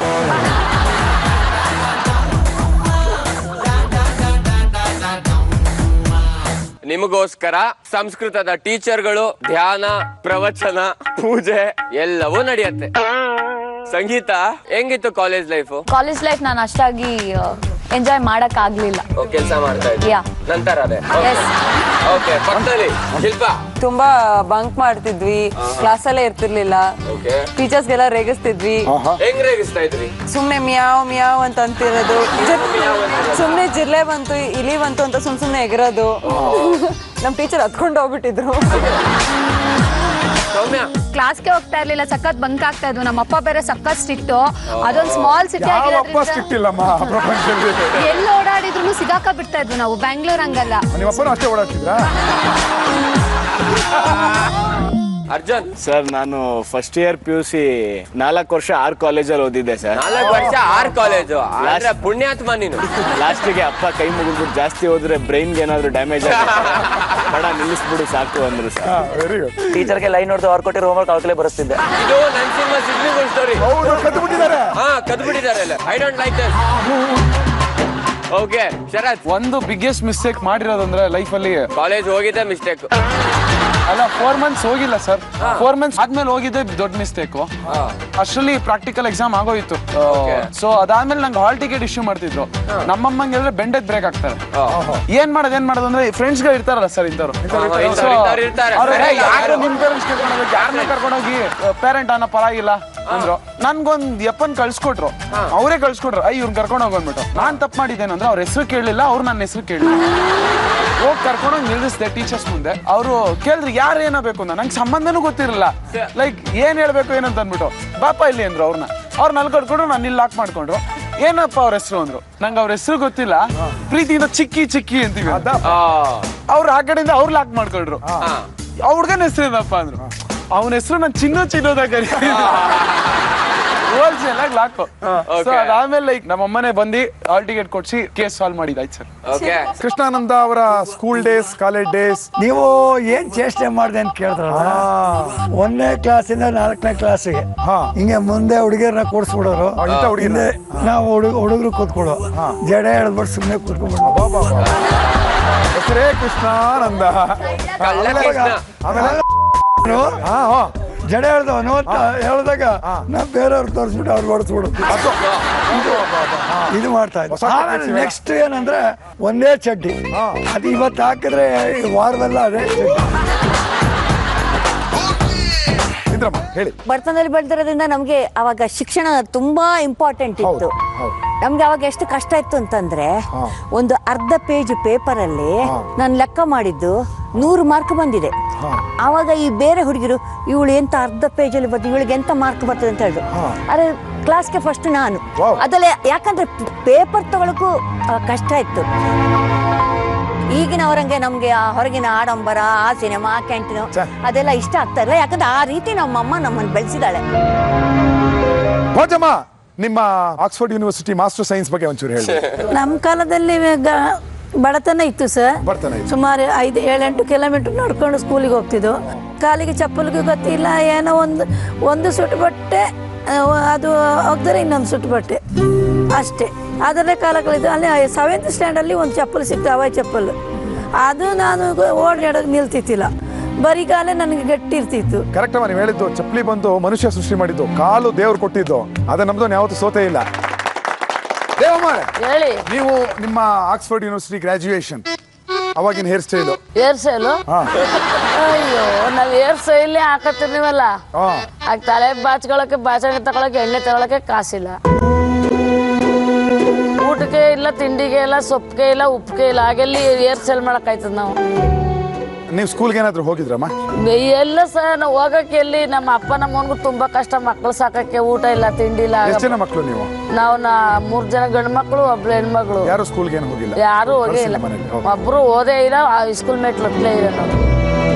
ನಿಮಗೋಸ್ಕರ ಸಂಸ್ಕೃತದ ಟೀಚರ್ಗಳು, ಧ್ಯಾನ, ಪ್ರವಚನ, ಪೂಜೆ ಎಲ್ಲವೂ ನಡೆಯುತ್ತೆ. ಸಂಗೀತ, ಹೆಂಗಿತ್ತು ಕಾಲೇಜ್ ಲೈಫ್? ಕಾಲೇಜ್ ಲೈಫ್ ನಾನು ಅಷ್ಟಾಗಿ ಎಂಜಾಯ್ ಮಾಡಕ್ ಆಗ್ಲಿಲ್ಲ. ಕೆಲಸ ಮಾಡ್ತಾ ಇದ್ದೆ ನಂತರ ಅದೇ. ಓಕೆ, ಪಕ್ಕದಲ್ಲಿ ಶಿಲ್ಪ ತುಂಬಾ ಬಂಕ್ ಮಾಡ್ತಿದ್ವಿ, ಕ್ಲಾಸಲ್ಲೇ ಇರ್ತಿರ್ಲಿಲ್ಲ, ಟೀಚರ್ಸ್ಗೆಲ್ಲ ರೇಗಿಸ್ತಿದ್ವಿ. ಹೆಂಗ್ ರೇಗಿಸ್ತಾ ಇದ್ರಿ? ಸುಮ್ನೆ ಮಿಯಾವ್ ಮಿಯಾವ್ ಅಂತ ಅಂತಿರೋದು, ಸುಮ್ನೆ ಜಿರ್ಲೆ ಬಂತು ಇಲಿ ಬಂತು ಅಂತ ಸುಮ್ನೆ ಎಗರೋದು. ನಮ್ ಟೀಚರ್ ಹತ್ಕೊಂಡು ಹೋಗ್ಬಿಟ್ಟಿದ್ರು. ಕ್ಲಾಸ್ಗೆ ಹೋಗ್ತಾ ಇರ್ಲಿಲ್ಲ, ಸಖತ್ ಬಂಕ್ ಆಗ್ತಾ ಇದ್ವು. ನಮ್ಮ ಅಪ್ಪ ಬೇರೆ ಸಖತ್ ಸ್ಟ್ರಿಕ್ಟ್. ಅದೊಂದು ಸ್ಮಾಲ್ ಸಿಟಿ ಎಲ್ಲ ಓಡಾಡಿದ್ರು ಸಿಗಾಕ ಬಿಡ್ತಾ ಇದ್ವು ನಾವು. ಬ್ಯಾಂಗ್ಳೂರ್ ಹಂಗಲ್ಲ. ಅರ್ಜುನ್ ಸರ್, ನಾನು ಫಸ್ಟ್ ಇಯರ್ PUC 4 ವರ್ಷ 6 ಕಾಲೇಜಲ್ಲಿ ಓದಿದ್ದೆ ಸರ್. 4 ವರ್ಷ 6 ಕಾಲೇಜು. ಪುಣ್ಯಾತ್ಮ ನೀನು. ಲಾಸ್ಟಿಗೆ ಅಪ್ಪ ಕೈ ಮುಗಿದ್ಬಿಟ್ಟು ಜಾಸ್ತಿ ಹೋದ್ರೆ ಬ್ರೈನ್ಗೆ ಏನಾದ್ರು ಡ್ಯಾಮೇಜ್ ಬೇಡ ನಿಲ್ಲಿಸ್ಬಿಡು ಸಾಕು ಅಂದ್ರು ಸರ್. Very good. ಟೀಚರ್ಗೆ ಲೈನ್ ನೋಡಿದ್ರೆ ಅವ್ರು ಕೊಟ್ಟಿರೋ ಹೋಮ್ವರ್ಕ್ ಅವ್ರ ಬರೆಸ್ತಿದ್ದೆ. ಇದು ನರಸಿಂಹ ಸಿದ್ಲಿಂಗ್ ಸ್ಟೋರಿ. ಕದ್ಬಿಟ್ಟಿದ್ದಾರೆ. I don't like this. Okay Sharath, ಒಂದು ಬಿಗ್ಗೆಸ್ಟ್ ಮಿಸ್ಟೇಕ್ ಮಾಡಿರೋದಂದ್ರೆ ಲೈಫಲ್ಲಿ ಕಾಲೇಜ್ ಹೋಗಿದ್ದೆ ಮಿಸ್ಟೇಕ್ ಅಲ್ಲ. 4 months ಹೋಗಿಲ್ಲ ಸರ್. 4 months ಆದ್ಮೇಲೆ ಹೋಗಿದ್ದೆ ದೊಡ್ಡ ಮಿಸ್ಟೇಕು. ಅಷ್ಟರಲ್ಲಿ ಪ್ರಾಕ್ಟಿಕಲ್ ಎಕ್ಸಾಮ್ ಆಗೋಯ್ತು. ಸೊ ಅದಾದ್ಮೇಲೆ ನಂಗೆ ಹಾಲ್ ಟಿಕೆಟ್ ಇಶ್ಯೂ ಮಾಡ್ತಿದ್ರು. ನಮ್ಮಮ್ಮಂಗೆ ಹೇಳಿದ್ರೆ ಬೆಂಡೆದ್ ಬ್ರೇಕ್ ಆಗ್ತಾರೆ. ಏನ್ ಮಾಡೋದು ಅಂದ್ರೆ ಫ್ರೆಂಡ್ಸ್ ಗಳು ಇರ್ತಾರಲ್ಲ ಸರ್, ಇಂಥವ್ರು ಯಾರು ನಿಮ್ ಪೇರೆಂಟ್ಸ್ ಕರ್ಕೊಂಡೋಗಿ ಯಾರನ್ನ ಕರ್ಕೊಂಡೋಗಿ ಪೇರೆಂಟ್ ಅನ್ನೋ ಪರವಾಗಿಲ್ಲ ಅಂದ್ರು. ನನ್ಗೊಂದ್ ಯಪ್ಪನ್ ಕಳ್ಸ್ಕೊಟ್ರು, ಅವರೇ ಕಳ್ಸ್ಕೊಟ್ರು. ಇವ್ರನ್ನ ಕರ್ಕೊಂಡು ಹೋಗ್ಬಿಟ್ಟು ನಾನ್ ತಪ್ಪು ಮಾಡಿದ್ದೇನೆ ಅಂದ್ರೆ ಅವ್ರ ಹೆಸರು ಕೇಳಲಿಲ್ಲ, ಅವ್ರು ನನ್ನ ಹೆಸರು ಕೇಳಲಿಲ್ಲ. ಹೋಗಿ ಕರ್ಕೊಂಡೋಗಿ ನಿಲ್ಲಿಸಿದೆ ಟೀಚರ್ಸ್ ಮುಂದೆ. ಅವರು ಕೇಳಿದ್ರು ಯಾರು ಏನಾಗಬೇಕು ಅಂತ. ನಂಗೆ ಸಂಬಂಧನೂ ಗೊತ್ತಿರಲಿಲ್ಲ. ಲೈಕ್ ಏನ್ ಹೇಳ್ಬೇಕು ಏನಂತ ಅಂದ್ಬಿಟ್ಟು ಬಾಪ ಇಲ್ಲಿ ಅಂದ್ರು. ಅವ್ರನ್ನ ಅಲ್ಲಿ ಕಟ್ಕೊಂಡ್ರು, ನಾನು ಇಲ್ಲಿ ಲಾಕ್ ಮಾಡ್ಕೊಂಡ್ರು. ಏನಪ್ಪ ಅವ್ರ ಹೆಸರು ಅಂದ್ರು. ನಂಗೆ ಅವ್ರ ಹೆಸರು ಗೊತ್ತಿಲ್ಲ. ಪ್ರೀತಿಯಿಂದ ಚಿಕ್ಕಿ ಅಂತೀವಿ. ಅವ್ರು ಆ ಕಡೆಯಿಂದ ಅವ್ರು ಲಾಕ್ ಮಾಡ್ಕೊಂಡ್ರು. ಹುಡ್ಗನ ಹೆಸರು ಏನಪ್ಪ ಅಂದ್ರು. ಅವನ ಹೆಸರು ನಾನು ಚಿನ್ನೋದಾಗ ಹೋಲ್ಸೇಲ್ ಆಗಿ ಲಾಕು. ಸೊ ಅದಾದ್ಮೇಲೆ ಲೈಕ್ ನಮ್ಮ ಅಮ್ಮನೇ ಬಂದು ಹಾಲ್ ಟಿಕೆಟ್ ಕೊಡ್ಸಿ ಕೇಸ್ ಸಾಲ್ವ್ ಮಾಡಿದಾಯ್ತು ಸರ್. ಕೃಷ್ಣಾನಂದ ಅವರ ಸ್ಕೂಲ್ ಡೇಸ್, ಕಾಲೇಜ್ ಡೇಸ್ ನೀವು ಏನ್ ಚೇಷ್ಟೆ ಮಾಡಿದೆ ಅಂತ ಕೇಳಿದ್ರಲ್ಲ, 1ನೇ ಕ್ಲಾಸಿಂದ 4ನೇ ಕ್ಲಾಸಿಗೆ ಹಿಂಗೆ ಮುಂದೆ ಹುಡುಗಿಯರನ್ನ ಕೂಡಿಸ್ಬಿಡೋರು, ಹಿಂದೆ ನಾವು ಹುಡುಗರು ಕೂತ್ಕೊಳ್ಳೋ, ಜಡೆ ಎಳ್ಬಿಟ್ಟು ಸುಮ್ಮನೆ ಕೂತ್ಕೊಂಡ್ಬಿಡೋ. ಹೆಸರೇ ಕೃಷ್ಣಾನಂದ. ಜಡೆ ಹೇಳ್ದವನು ಅಂತ ಹೇಳಿದಾಗ ನಾವು ಬೇರೆಯವ್ರು ತೋರಿಸ್ಬಿಟ್ಟು ಅವ್ರು ಹೊಡೆಸ್ಬಿಡೋದು, ಇದು ಮಾಡ್ತಾ ಇದ್ದೆ. ಆಮೇಲೆ ನೆಕ್ಸ್ಟ್ ಏನಂದ್ರೆ ಒಂದೇ ಚಡ್ಡಿ, ಅದು ಇವತ್ತು ಹಾಕಿದ್ರೆ ವಾರವೆಲ್ಲ ಅದೇ ಹೇಳಿ. ಬಡತನದಲ್ಲಿ ಬೆಳೆದಿರೋದ್ರಿಂದ ನಮ್ಗೆ ಅವಾಗ ಶಿಕ್ಷಣ ತುಂಬಾ ಇಂಪಾರ್ಟೆಂಟ್ ಇತ್ತು. ನಮ್ಗೆ ಅವಾಗ ಎಷ್ಟು ಕಷ್ಟ ಇತ್ತು ಅಂತಂದ್ರೆ, ಒಂದು ಅರ್ಧ ಪೇಜ್ ಪೇಪರ್ ಅಲ್ಲಿ ನಾನು ಲೆಕ್ಕ ಮಾಡಿದ್ದು 100 ಮಾರ್ಕ್ ಬಂದಿದೆ. ಆವಾಗ ಈ ಬೇರೆ ಹುಡುಗಿರು ಇವಳು ಎಂತ ಅರ್ಧ ಪೇಜ್ ಅಲ್ಲಿ ಬರ್ತೀವಿ, ಇವಳಿಗೆ ಎಂತ ಮಾರ್ಕ್ ಬರ್ತದೆ ಅಂತ ಹೇಳಿದ್ರು. ಅದೇ ಕ್ಲಾಸ್ಗೆ ಫಸ್ಟ್ ನಾನು ಅದಲ್ಲ, ಯಾಕಂದ್ರೆ ಪೇಪರ್ ತಗೊಳಕ್ಕೂ ಕಷ್ಟ ಇತ್ತು. ಈಗಿನವರಂಗೆ ನಮ್ಗೆ ಆ ಹೊರಗಿನ ಆಡಂಬರ, ಆ ಸಿನಿಮಾ, ಆ ಕ್ಯಾಂಟೀನು ಅದೆಲ್ಲ ಇಷ್ಟ ಆಗ್ತಾ ಇಲ್ಲ. ಯಾಕಂದ್ರೆ ಆ ರೀತಿ ನಮ್ಮಮ್ಮ ನಮ್ಮನ್ನು ಬೆಳೆಸಿದಾಳೆ. ಭೋಜಮ್ಮ, ನಿಮ್ಮ ಆಕ್ಸ್ಫರ್ಡ್ ಯೂನಿವರ್ಸಿಟಿ ಮಾಸ್ಟರ್ ಸೈನ್ಸ್ ಬಗ್ಗೆ ಒಂಚೂರು ಹೇಳಿ. ನಮ್ಮ ಕಾಲದಲ್ಲಿ ಬಡತನ ಇತ್ತು ಸರ್. ಸುಮಾರು 5-7-8 ಕಿಲೋಮೀಟರ್ ನಡ್ಕೊಂಡು ಸ್ಕೂಲಿಗೆ ಹೋಗ್ತಿದ್ದು. ಕಾಲಿಗೆ ಚಪ್ಪಲಿಗೆ ಗೊತ್ತಿಲ್ಲ, ಏನೋ ಒಂದು ಸುಟ್ಟು ಬಟ್ಟೆ, ಅದು ಹೋಗ್ದರೆ ಇನ್ನೊಂದು ಸುಟ್ಟು ಬಟ್ಟೆ ಅಷ್ಟೇ. ಅದರಲ್ಲೇ ಕಾಲ ಕಳೆದು ಅಲ್ಲಿ 7th ಸ್ಟ್ಯಾಂಡಲ್ಲಿ ಒಂದು ಚಪ್ಪಲು ಸಿಕ್ತು, ಹವಾಯಿ ಚಪ್ಪಲು. ಅದು ನಾನು ಓಡಾಡೋಕೆ ನಿಲ್ತಿತ್ತಿಲ್ಲ, ಬರಿಗಾಲೆ ನನಗೆ ಗಟ್ಟಿ ಇರ್ತಿತ್ತು. ಕರೆಕ್ಟ್ ಅಮ್ಮ, ನೀವು ಹೇಳಿದ್ದು ಚಪ್ಪಲಿ ಬಂದು ಮನುಷ್ಯ ಸೃಷ್ಟಿ ಮಾಡಿದ್ದು, ಕಾಲು ದೇವ್ರು ಕೊಟ್ಟಿದ್ದು. ಅದೇ ನಮ್ದು ಯಾವತ್ತೂ ಸೋತೆ ಇಲ್ಲ. ಹೇಳಿ, ನೀವು ನಿಮ್ಮ ಆಕ್ಸ್ಫರ್ಡ್ ಯೂನಿವರ್ಸಿಟಿ ಗ್ರಾಜುಯೇಷನ್ ಅವಾಗಿನ ಹೇರ್ ಸ್ಟೈಲು? Hair style? ಅಯ್ಯೋ, ನಾವ್ ಹೇರ್ ಸ್ಟೈಲ್ ಹಾಕತ್ತಿರ್ನಿವಲ್ಲ, ಆಗ ತಲೆ ಬಾಚ್ಕೊಳಕ್ಕೆ, ಬಾಚಣೆ ತಗೊಳಕ್ಕೆ, ಎಣ್ಣೆ ತಗೊಳಕ್ಕೆ ಕಾಸಿಲ್ಲ. ಊಟಕ್ಕೆ ಇಲ್ಲ, ತಿಂಡಿಗೆ ಇಲ್ಲ, ಸೊಪ್ಪಿಗೆ ಇಲ್ಲ, ಉಪ್ಪಿಗೆ ಇಲ್ಲ. ಹಾಗೆಲ್ಲಿ ಹೇರ್ ಸ್ಟೈಲ್ ಮಾಡಕ್ ಆಯ್ತದ ನಾವು? ನೀವು ಸ್ಕೂಲ್ಗೆ ಏನಾದ್ರು ಹೋಗಿದ್ರಮ್ಮ? ಎಲ್ಲ ಸರ್, ನಾವು ಹೋಗಕ್ಕೆ ಎಲ್ಲಿ, ನಮ್ಮ ಅಪ್ಪ ನಮ್ಮನ್ಗೂ ತುಂಬಾ ಕಷ್ಟ, ಮಕ್ಳು ಸಾಕಕ್ಕೆ ಊಟ ಇಲ್ಲ, ತಿಂಡಿ ಇಲ್ಲ. ಎಷ್ಟು ಜನ ಮಕ್ಕಳು ನೀವು? ನಾವು 3 ಜನ ಗಂಡು ಮಕ್ಳು, 1 ಹೆಣ್ಮಕ್ಳು. ಯಾರು ಸ್ಕೂಲ್ಗೆ ಏನು ಹೋಗಿಲ್ಲ? ಯಾರು ಹೋಗೇ ಇಲ್ಲ, ಒಬ್ರು ಓದೇ ಇಲ್ಲ. ಸ್ಕೂಲ್ ಮೇಟ್ಲು ಇದೆ ನಾವು.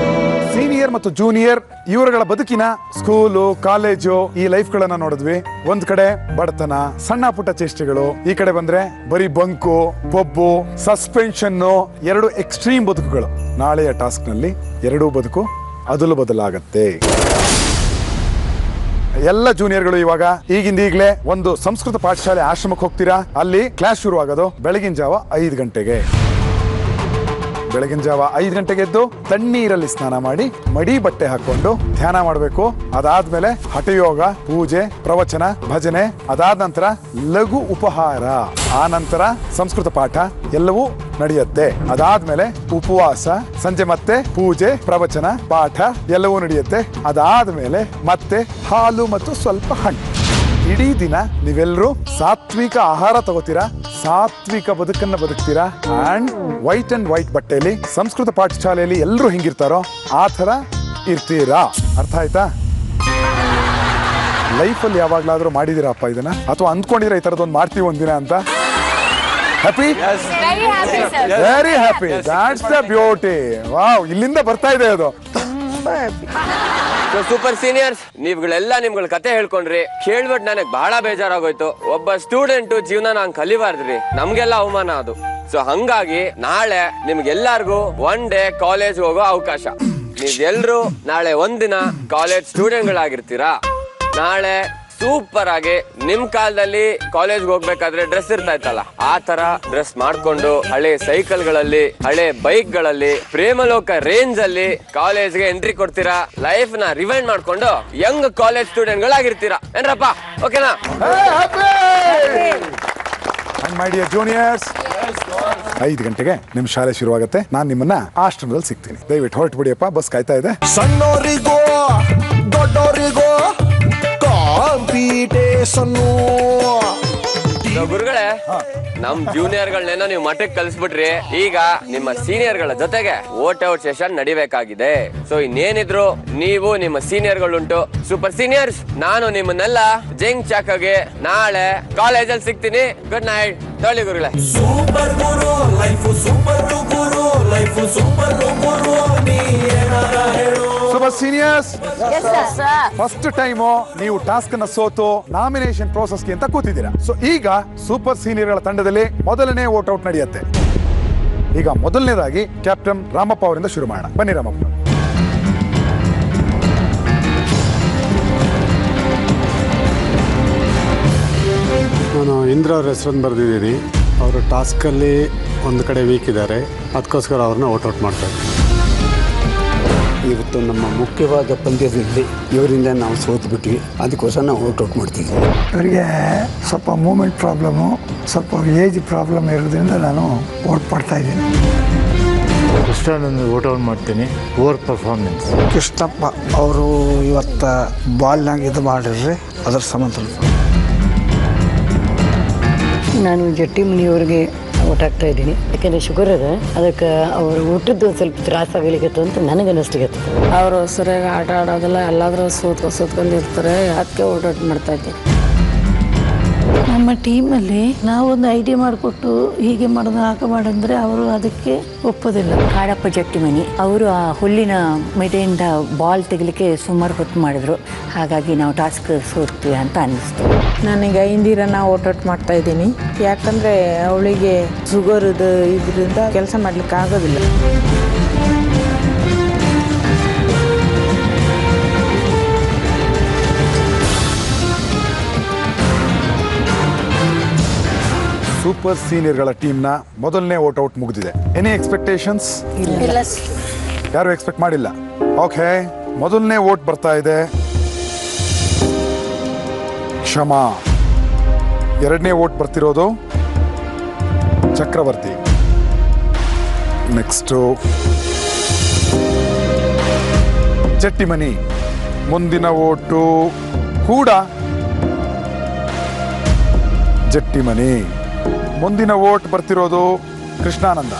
ಸೀನಿಯರ್ ಮತ್ತು ಜೂನಿಯರ್ ಇವರುಗಳ ಬದುಕಿನ ಸ್ಕೂಲು, ಕಾಲೇಜು, ಈ ಲೈಫ್ ಗಳನ್ನ ನೋಡಿದ್ವಿ. ಒಂದ್ ಕಡೆ ಬಡತನ, ಸಣ್ಣ ಪುಟ್ಟ ಚೇಷ್ಟೆಗಳು, ಈ ಕಡೆ ಬಂದ್ರೆ ಬರೀ ಬಂಕು, ಪಬ್ಬು, ಸಸ್ಪೆನ್ಷನ್, 2 ಎಕ್ಸ್ಟ್ರೀಮ್ ಬದುಕುಗಳು. ನಾಳೆಯ ಟಾಸ್ಕ್ ನಲ್ಲಿ 2 ಬದುಕು ಅದಲು ಬದಲಾಗತ್ತೆ. ಎಲ್ಲ ಜೂನಿಯರ್ಗಳು ಇವಾಗ ಈಗಲೇ ಒಂದು ಸಂಸ್ಕೃತ ಪಾಠಶಾಲೆ ಆಶ್ರಮಕ್ಕೆ ಹೋಗ್ತೀರಾ. ಅಲ್ಲಿ ಕ್ಲಾಸ್ ಶುರು ಆಗೋದು ಬೆಳಗಿನ ಜಾವ 5 ಗಂಟೆಗೆ. ಬೆಳಗಿನ ಜಾವ 5 ಗಂಟೆಗೆ ಎದ್ದು ತಣ್ಣೀರಲ್ಲಿ ಸ್ನಾನ ಮಾಡಿ ಮಡಿ ಬಟ್ಟೆ ಹಾಕೊಂಡು ಧ್ಯಾನ ಮಾಡಬೇಕು. ಅದಾದ್ಮೇಲೆ ಹಠಯೋಗ, ಪೂಜೆ, ಪ್ರವಚನ, ಭಜನೆ, ಅದಾದ ನಂತರ ಲಘು ಉಪಹಾರ, ಆ ನಂತರ ಸಂಸ್ಕೃತ ಪಾಠ ಎಲ್ಲವೂ ನಡೆಯುತ್ತೆ. ಅದಾದ್ಮೇಲೆ ಉಪವಾಸ, ಸಂಜೆ ಮತ್ತೆ ಪೂಜೆ, ಪ್ರವಚನ, ಪಾಠ ಎಲ್ಲವೂ ನಡೆಯುತ್ತೆ. ಅದಾದ್ಮೇಲೆ ಮತ್ತೆ ಹಾಲು ಮತ್ತು ಸ್ವಲ್ಪ ಹಣ್ಣು. ಇಡೀ ದಿನ ನೀವೆಲ್ಲರೂ ಸಾತ್ವಿಕ ಆಹಾರ ತಗೋತೀರಾ, ಸಾತ್ವಿಕ ಬದುಕನ್ನ ಬದುಕ್ತೀರಾ. ಅಂಡ್ ವೈಟ್ ಬಟ್ಟೆಯಲ್ಲಿ ಸಂಸ್ಕೃತ ಪಾಠಶಾಲೆಯಲ್ಲಿ ಎಲ್ಲರೂ ಹಿಂಗಿರ್ತಾರೋ ಆ ಥರ ಇರ್ತೀರಾ. ಅರ್ಥ ಆಯ್ತಾ? ಲೈಫಲ್ಲಿ ಯಾವಾಗ್ಲಾದ್ರೂ ಮಾಡಿದಿರಪ್ಪ ಇದನ್ನ, ಅಥವಾ ಅಂದ್ಕೊಂಡಿರ ಈ ಥರದೊಂದು ಮಾಡ್ತೀವಿ ಒಂದಿನ ಅಂತ? Happy? Very happy. That's the beauty. Wow, ಇಲ್ಲಿಂದ ಬರ್ತಾ ಇದೆ ಅದು. ಸೂಪರ್ ಸೀನಿಯರ್ಸ್, ನೀವುಗಳೆಲ್ಲ ನಿಮ್ಗಳ ಕತೆ ಹೇಳ್ಕೊಂಡ್ರಿ. ಕೇಳ್ಬಿಟ್ಟು ನನಗೆ ಬಹಳ ಬೇಜಾರಾಗೋಯ್ತು. ಒಬ್ಬ ಸ್ಟೂಡೆಂಟ್ ಜೀವನ ನಾನು ಕಲಿಬಾರ್ದ್ರಿ, ನಮ್ಗೆಲ್ಲ ಅವಮಾನ ಅದು. ಸೊ ಹಂಗಾಗಿ ನಾಳೆ ನಿಮ್ಗೆಲ್ಲಾರ್ಗು 1 ಡೇ ಕಾಲೇಜ್ ಹೋಗೋ ಅವಕಾಶ. ನೀವೆಲ್ರು ನಾಳೆ ಒಂದಿನ ಕಾಲೇಜ್ ಸ್ಟೂಡೆಂಟ್ ಗಳಾಗಿರ್ತೀರಾ. ನಾಳೆ ಸೂಪರ್ ಆಗಿ ನಿಮ್ ಕಾಲದಲ್ಲಿ ಕಾಲೇಜ್ಗೆ ಹೋಗ್ಬೇಕಾದ್ರೆ ಡ್ರೆಸ್ ಇರ್ತಾ ಇತ್ತಲ್ಲ, ಆ ತರ ಡ್ರೆಸ್ ಮಾಡ್ಕೊಂಡು ಹಳೆ ಸೈಕಲ್ ಗಳಲ್ಲಿ, ಹಳೆ ಬೈಕ್ ಗಳಲ್ಲಿ, ಪ್ರೇಮಲೋಕ ರೇಂಜ್ ಅಲ್ಲಿ ಕಾಲೇಜ್ಗೆ ಎಂಟ್ರಿ ಕೊಡ್ತೀರಾ. ಲೈಫ್ ನ ರಿವೈಂಡ್ ಮಾಡ್ಕೊಂಡು ಯಂಗ್ ಕಾಲೇಜ್ ಸ್ಟೂಡೆಂಟ್ ಗಳಾಗಿರ್ತೀರಾ. ಏನ್ರಪ್ಪ? ಓಕೆನಾ? ಮೈ ಡಿಯರ್ ಜೂನಿಯರ್ಸ್, 5 ಗಂಟೆಗೆ ನಿಮ್ ಶಾಲೆ ಶುರುವಾಗುತ್ತೆ. ನಾನು ನಿಮ್ಮನ್ನ ಆಶ್ರಮದಲ್ಲಿ ಸಿಗ್ತೀನಿ. ದಯವಿಟ್ಟು ಹೊರಟು ಬಿಡಿಯಪ್ಪ, ಬಸ್ ಕಾಯ್ತಾ ಇದೆ. ಸಣ್ಣೋರಿಗೋ ದೊಡ್ಡೋರಿಗೋ ಕಾಂಪಿಟೇಷನ್. ಗುರುಗಳೇ, ನಮ್ ಜೂನಿಯರ್ ಗಳನ್ನೇನೋ ನೀವು ಮಠಕ್ಕೆ ಕಲಿಸ್ಬಿಟ್ರಿ. ಈಗ ನಿಮ್ಮ ಸೀನಿಯರ್ ಗಳ ಜೊತೆಗೆ ವೋಟ್ ಔಟ್ ಸೆಷನ್ ನಡಿಬೇಕಾಗಿದೆ. ಸೊ ಇನ್ನೇನಿದ್ರು ನೀವು ನಿಮ್ಮ ಸೀನಿಯರ್ ಗಳುಂಟು. ಸೂಪರ್ ಸೀನಿಯರ್ಸ್, ನಾನು ನಿಮ್ಮನ್ನೆಲ್ಲ ಜಂಗ್ ಚಾಕಾಗೆ ನಾಳೆ ಕಾಲೇಜಲ್ಲಿ ಸಿಗ್ತೀನಿ. Good night. ತೊಳಿ ಗುರುಗಳೇ. Super Guru life, super Guru life, super Guru ನೀ ಏನಾರ ಹೇಳು. ಸೂಪರ್ ಸೀನಿಯರ್ಸ್, ಫಸ್ಟ್ ಟೈಮು ನೀವು ಟಾಸ್ಕ್ ಅನ್ನ ಸೋತು ನಾಮಿನೇಷನ್ ಪ್ರೋಸೆಸ್ಗೆ ಅಂತ ಕೂತಿದ್ದೀರಾ. ಸೊ ಈಗ ಸೂಪರ್ ಸೀನಿಯರ್ಗಳ ತಂಡದಲ್ಲಿ ಮೊದಲನೇ ವೋಟ್ ಔಟ್ ನಡೆಯುತ್ತೆ. ಈಗ ಮೊದಲನೇದಾಗಿ ಕ್ಯಾಪ್ಟನ್ ರಾಮಪ್ಪ ಅವರಿಂದ ಶುರು ಮಾಡೋಣ. ಬನ್ನಿ ರಾಮಪ್ಪ. ನಾನು ಇಂದ್ರ ಅವ್ರ ಹೆಸರನ್ನು ಬರೆದಿದ್ದೀನಿ. ಅವರು ಟಾಸ್ಕಲ್ಲಿ ಒಂದು ಕಡೆ ವೀಕ್ ಇದ್ದಾರೆ, ಅದಕ್ಕೋಸ್ಕರ ಅವ್ರನ್ನ ಔಟ್ ಮಾಡ್ತಾ ಇದ್ದೀನಿ. ಇವತ್ತು ನಮ್ಮ ಮುಖ್ಯವಾದ ಪಂದ್ಯದಲ್ಲಿ ಇವರಿಂದ ನಾವು ಸೋತ್ಬಿಟ್ವಿ, ಅದಕ್ಕೋಸ್ಕರ ನಾವು ಔಟ್ ಮಾಡ್ತಿದ್ವಿ. ಇವರಿಗೆ ಸ್ವಲ್ಪ ಮೂಮೆಂಟ್ ಪ್ರಾಬ್ಲಮ್ಮು, ಸ್ವಲ್ಪ ಏಜ್ ಪ್ರಾಬ್ಲಮ್ ಇರೋದ್ರಿಂದ ನಾನು ಔಟ್ ಮಾಡ್ತಾ ಇದ್ದೀನಿ. ಕೃಷ್ಣನನ್ನು ಔಟ್ ಮಾಡ್ತೀನಿ. ಓವರ್ ಪರ್ಫಾರ್ಮೆನ್ಸ್ ಕೃಷ್ಣಪ್ಪ ಅವರು ಇವತ್ತು ಬಾಲ್ನಾಗ ಇದು ಮಾಡಿರ್ರಿ, ಅದರ ಸಂಬಂಧ ನಾನು ಜಟ್ಟಿ ಮನೆಯವ್ರಿಗೆ ಔಟ್ ಆಗ್ತಾ ಇದ್ದೀನಿ. ಯಾಕೆಂದರೆ ಶುಗರ್ ಅದ, ಅದಕ್ಕೆ ಅವರು ಊಟದ್ದು ಸ್ವಲ್ಪ ತ್ರಾಸ ಆಗಲಿಕ್ಕೆ ಅಂತ ನನಗೆ ಅನ್ನಿಸ್ಲಿಕ್ಕೆ. ಅವರು ಸರಿಯಾಗಿ ಆಟ ಆಡೋದಿಲ್ಲ, ಎಲ್ಲಾದ್ರೂ ಸೋತ್ಕೊಂಡಿರ್ತಾರೆ, ಅದಕ್ಕೆ ಔಟ್ ಮಾಡ್ತಾ ಇದ್ದೀನಿ. ನಮ್ಮ ಟೀಮಲ್ಲಿ ನಾವೊಂದು ಐಡಿಯಾ ಮಾಡಿಕೊಟ್ಟು ಹೀಗೆ ಮಾಡೋದು ಹಾಗೆ ಮಾಡಂದ್ರೆ ಅವರು ಅದಕ್ಕೆ ಒಪ್ಪೋದಿಲ್ಲ. ಕಾಡಪ್ಪ ಜಟ್ಟಿಮನಿ ಅವರು ಆ ಹುಲ್ಲಿನ ಮೆಡೆಯಿಂದ ಬಾಲ್ ತೆಗಿಲಿಕ್ಕೆ ಸುಮಾರು ಹೊತ್ತು ಮಾಡಿದ್ರು, ಹಾಗಾಗಿ ನಾವು ಟಾಸ್ಕ್ ಸೋತ್ವಿ ಅಂತ ಅನ್ನಿಸ್ತು. ನನಗೆ ಇಂದಿರನ್ನ ಔಟ್ ಮಾಡ್ತಾ ಇದ್ದೀನಿ. ಯಾಕಂದರೆ ಅವಳಿಗೆ ಶುಗರ್ ಇದರಿಂದ ಕೆಲಸ ಮಾಡ್ಲಿಕ್ಕೆ ಆಗೋದಿಲ್ಲ. ಸೂಪರ್ ಸೀನಿಯರ್ಗಳ ಟೀಮ್ನ ಮೊದಲನೇ ವೋಟ್ ಔಟ್ ಮುಗಿದಿದೆ. Any expectations? ಯಾರು ಎಕ್ಸ್ಪೆಕ್ಟ್ ಮಾಡಿಲ್ಲ. ಓಕೆ, ಮೊದಲನೇ ವೋಟ್ ಬರ್ತಾ ಇದೆ ಕ್ಷಮಾ. ಎರಡನೇ ವೋಟ್ ಬರ್ತಿರೋದು ಚಕ್ರವರ್ತಿ. ನೆಕ್ಸ್ಟು ಜಟ್ಟಿಮನಿ. ಮುಂದಿನ ವೋಟು ಕೂಡ ಜಟ್ಟಿಮನಿ. ಮುಂದಿನ ವೋಟ್ ಬರ್ತಿರೋದು ಕೃಷ್ಣಾನಂದ.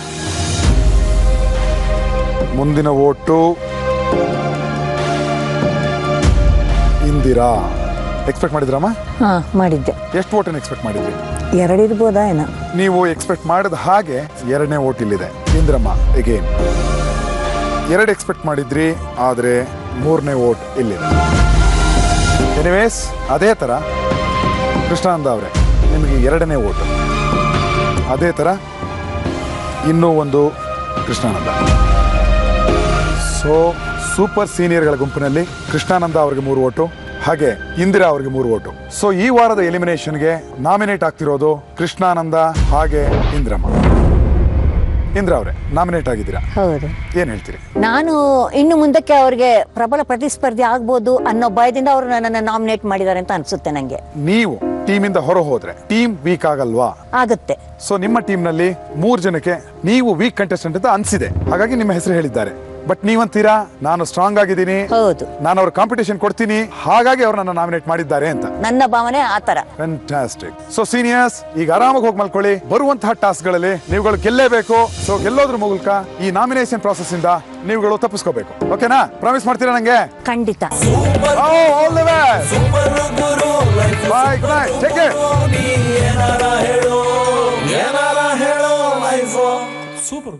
ಮುಂದಿನ ವೋಟು ಇಂದಿರಾ. ಎಕ್ಸ್ಪೆಕ್ಟ್ ಮಾಡಿದ್ರಮ್ಮ? ಮಾಡಿದ್ದೆ. ಎಷ್ಟು ವೋಟನ್ನು ಎಕ್ಸ್ಪೆಕ್ಟ್ ಮಾಡಿದ್ರಿ? 2 ಇರ್ಬೋದಾ ಏನೋ. ನೀವು ಎಕ್ಸ್ಪೆಕ್ಟ್ ಮಾಡಿದ ಹಾಗೆ ಎರಡನೇ ವೋಟ್ ಇಲ್ಲಿದೆ, ಇಂದ್ರಮ್ಮ ಅಗೇನ್. 2 ಎಕ್ಸ್ಪೆಕ್ಟ್ ಮಾಡಿದ್ರಿ, ಆದರೆ 3ನೇ ವೋಟ್ ಇಲ್ಲಿದೆ. ಎನಿವೇಸ್, ಅದೇ ಥರ ಕೃಷ್ಣಾನಂದ ಅವರೇ, ನಿಮಗೆ 2ನೇ ವೋಟ್. ಅದೇ ಥರ ಇನ್ನೂ ಒಂದು ಕೃಷ್ಣಾನಂದ. ಸೊ ಸೂಪರ್ ಸೀನಿಯರ್ಗಳ ಗುಂಪಿನಲ್ಲಿ ಕೃಷ್ಣಾನಂದ ಅವರಿಗೆ 3 ವೋಟು, ಹಾಗೆ ಇಂದಿರಾ ಅವರಿಗೆ 3 ವೋಟು. ಸೊ ಈ ವಾರದ ಎಲಿಮಿನೇಷನ್ಗೆ ನಾಮಿನೇಟ್ ಆಗ್ತಿರೋದು ಕೃಷ್ಣಾನಂದ ಹಾಗೆ ಇಂದ್ರಮ್ಮ. ಇಂದ್ರ ಅವರೇ, ನಾಮಿನೇಟ್ ಆಗಿದ್ದೀರಾ, ಹೌದು. ಏನ್ ಹೇಳ್ತೀರಿ? ನಾನು ಇನ್ನು ಮುಂದಕ್ಕೆ ಅವ್ರಿಗೆ ಪ್ರಬಲ ಪ್ರತಿಸ್ಪರ್ಧಿ ಆಗ್ಬೋದು ಅನ್ನೋ ಭಯದಿಂದ ಅವರು ನನ್ನನ್ನು ನಾಮಿನೇಟ್ ಮಾಡಿದ್ದಾರೆ ಅಂತ ಅನ್ಸುತ್ತೆ ನಂಗೆ. ನೀವು ಟೀಮಿಂದ ಹೊರ ಹೋದ್ರೆ ಟೀಮ್ ವೀಕ್ ಆಗಲ್ವಾ? ಆಗುತ್ತೆ. ಸೊ ನಿಮ್ಮ ಟೀಮ್ನಲ್ಲಿ 3 ಜನಕ್ಕೆ ನೀವು ವೀಕ್ ಕಂಟೆಸ್ಟೆಂಟ್ ಅಂತ ಅನ್ಸಿದೆ, ಹಾಗಾಗಿ ನಿಮ್ಮ ಹೆಸರು ಹೇಳಿದ್ದಾರೆ. ಬಟ್ ನೀವಂತೀರಾ ನಾನು ಸ್ಟ್ರಾಂಗ್ ಆಗಿದ್ದೀನಿ, ಹೌದು, ನಾನು ಅವ್ರ ಕಾಂಪಿಟೇಷನ್ ಕೊಡ್ತೀನಿ, ಹಾಗಾಗಿ ಅವ್ರು ನನ್ನ ನಾಮಿನೇಟ್ ಮಾಡಿದ್ದಾರೆ ಅಂತ. ನನ್ನ ಭಾವನೆ ಆತರ. ಫ್ಯಾಂಟಾಸ್ಟಿಕ್. ಸೊ ಸೀನಿಯರ್ಸ್, ಈಗ ಆರಾಮಾಗಿ ಹೋಗಿ ಮಲ್ಕೊಳ್ಳಿ. ಬರುವಂತಹ ಟಾಸ್ಕ್ ಗಳಲ್ಲಿ ನೀವುಗಳು ಗೆಲ್ಲೇಬೇಕು. ಸೊ ಗೆಲ್ಲೋದ್ರ ಮೂಲಕ ಈ ನಾಮಿನೇಷನ್ ಪ್ರಾಸೆಸ್ ಇಂದ ನೀವುಗಳು ತಪ್ಪಿಸ್ಕೋಬೇಕು. ಓಕೆನಾ? ಪ್ರಾಮಿಸ್ ಮಾಡ್ತೀರಾ ನಂಗೆ? ಖಂಡಿತ. All the best. By, good night, take care. ಏನಾರ ಹೇಳೋ ಲೈಫ್ ಸೂಪರ್.